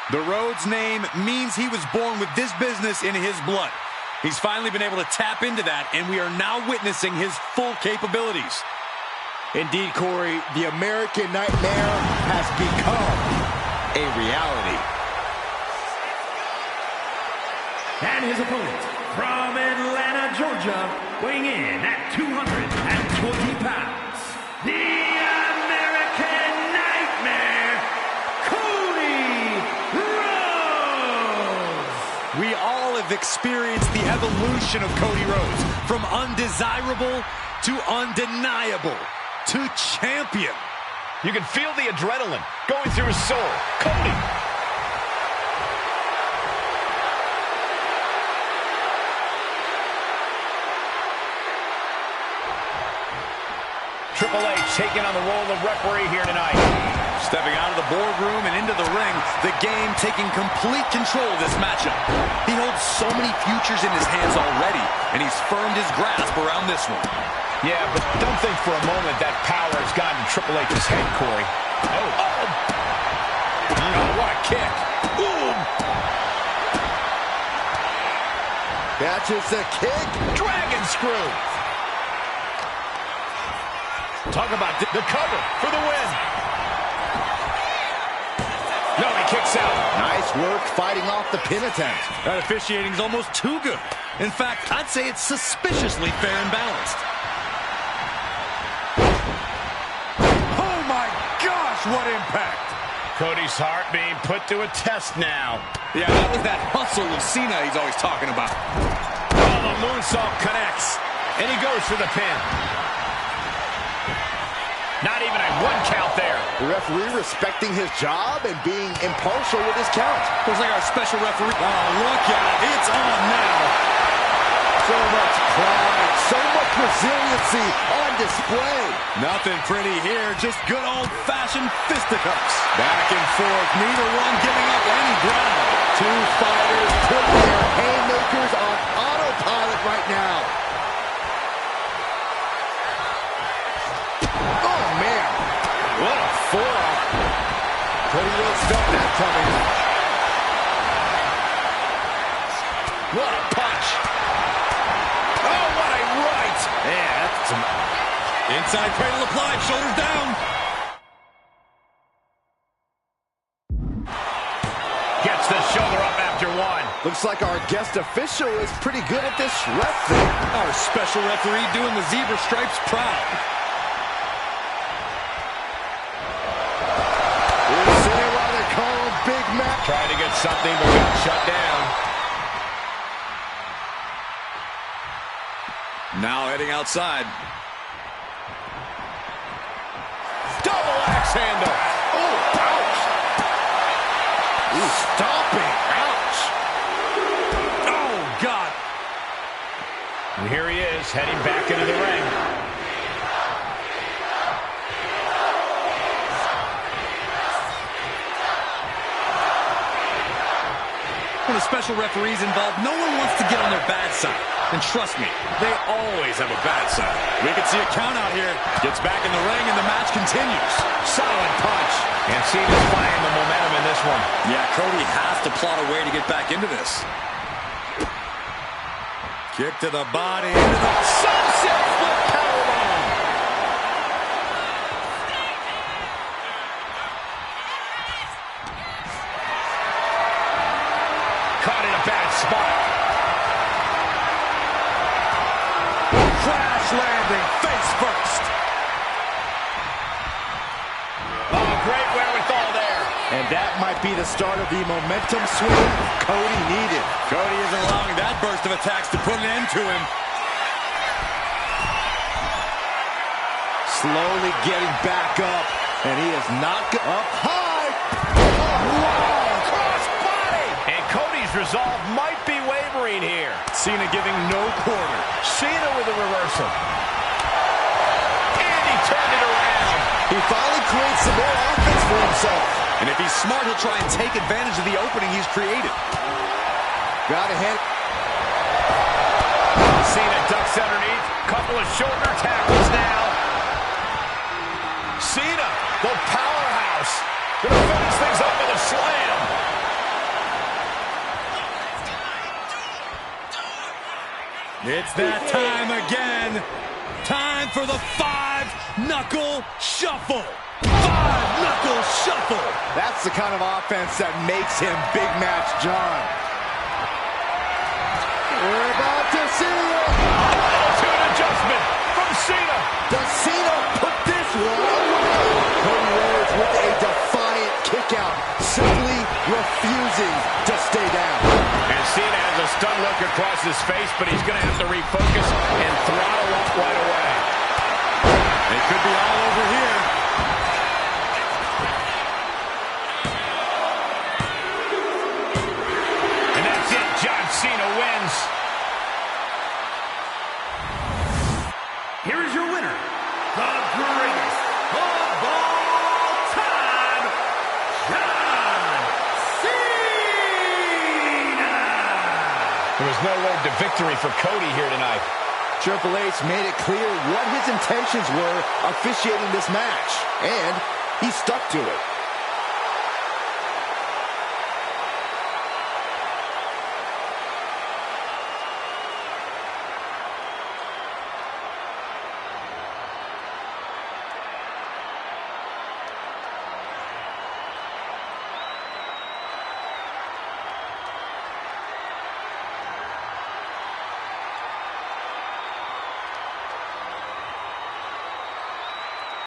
The Rhodes name means he was born with this business in his blood. He's finally been able to tap into that, and we are now witnessing his full capabilities. Indeed, Corey, the American Nightmare has become a reality. And his opponent, from Atlanta, Georgia, weighing in at 220 pounds, the American Nightmare, Cody Rhodes! We all have experienced the evolution of Cody Rhodes, from undesirable to undeniable to champion. You can feel the adrenaline going through his soul. Cody. Triple H taking on the role of referee here tonight. Stepping out of the boardroom and into the ring, the Game taking complete control of this matchup. He holds so many futures in his hands already, and he's firmed his grasp around this one. Yeah, but don't think for a moment that power has gotten to Triple H's head, Corey. Oh, what a kick. Boom. Catches the kick. Dragon screw. Talk about the cover for the win. No, he kicks out. Nice work fighting off the pin attempt. That officiating's almost too good. In fact, I'd say it's suspiciously fair and balanced. Oh my gosh, what impact! Cody's heart being put to a test now. Yeah, that was that hustle of Cena he's always talking about. Oh, the moonsault connects. And he goes for the pin. Not even a one count there. The referee respecting his job and being impartial with his count. Looks like our special referee. Oh, look at it. It's on now. So much pride, so much resiliency on display. Nothing pretty here, just good old-fashioned fisticuffs. Back and forth, neither one giving up any ground. Two fighters putting their haymakers on autopilot right now. Oh, man. What a forearm. Cody Rhodes felt that coming. What a punch. Oh, what a right. gets him. Inside cradle applied, shoulders down. Gets the shoulder up after one. Looks like our guest official is pretty good at this ref thing. Our special referee doing the zebra stripes proud. Is it what they call a Big Mac? Tried to get something, but got shut down. Now heading outside. Double axe handle. Oh, ouch. He's stomping. Ouch. Oh, God. And here he is, heading back into the ring. When a special referee's involved, no one wants to get on their bad side. And trust me, they always have a bad side. We can see a count out here. Gets back in the ring and the match continues. Solid punch. And Cena's finding the momentum in this one. Yeah, Cody has to plot a way to get back into this. Kick to the body, into the sunset flip powerbomb. Caught in a bad spot. Crash landing, face first. Oh, great wherewithal there. And that might be the start of the momentum swing Cody needed. Cody isn't allowing that burst of attacks to put an end to him. Slowly getting back up, and he is not up high. Wow, cross body. And Cody's resolve might be wavering here. Cena giving no quarter. Cena with a reversal. And he turned it around. He finally creates some more offense for himself. And if he's smart, he'll try and take advantage of the opening he's created. Got a hand. Cena ducks underneath. Couple of shoulder tackles now. Cena, the powerhouse. Gonna finish things up with a slam. It's that time again. Time for the five-knuckle shuffle. Five-knuckle shuffle. That's the kind of offense that makes him Big Match John. We're about to see it. Altitude adjustment from Cena. Does Cena put this one away? Cody Rhodes with a defiant kick-out, simply refusing to stay down. And Cena has a stunned look across his face, but he's going to have to refocus and throttle up right away. It could be all over here. And that's it. John Cena wins. Here is your winner, the greatest of all time, John Cena! There was no road to victory for Cody here tonight. Triple H made it clear what his intentions were officiating this match, and he stuck to it.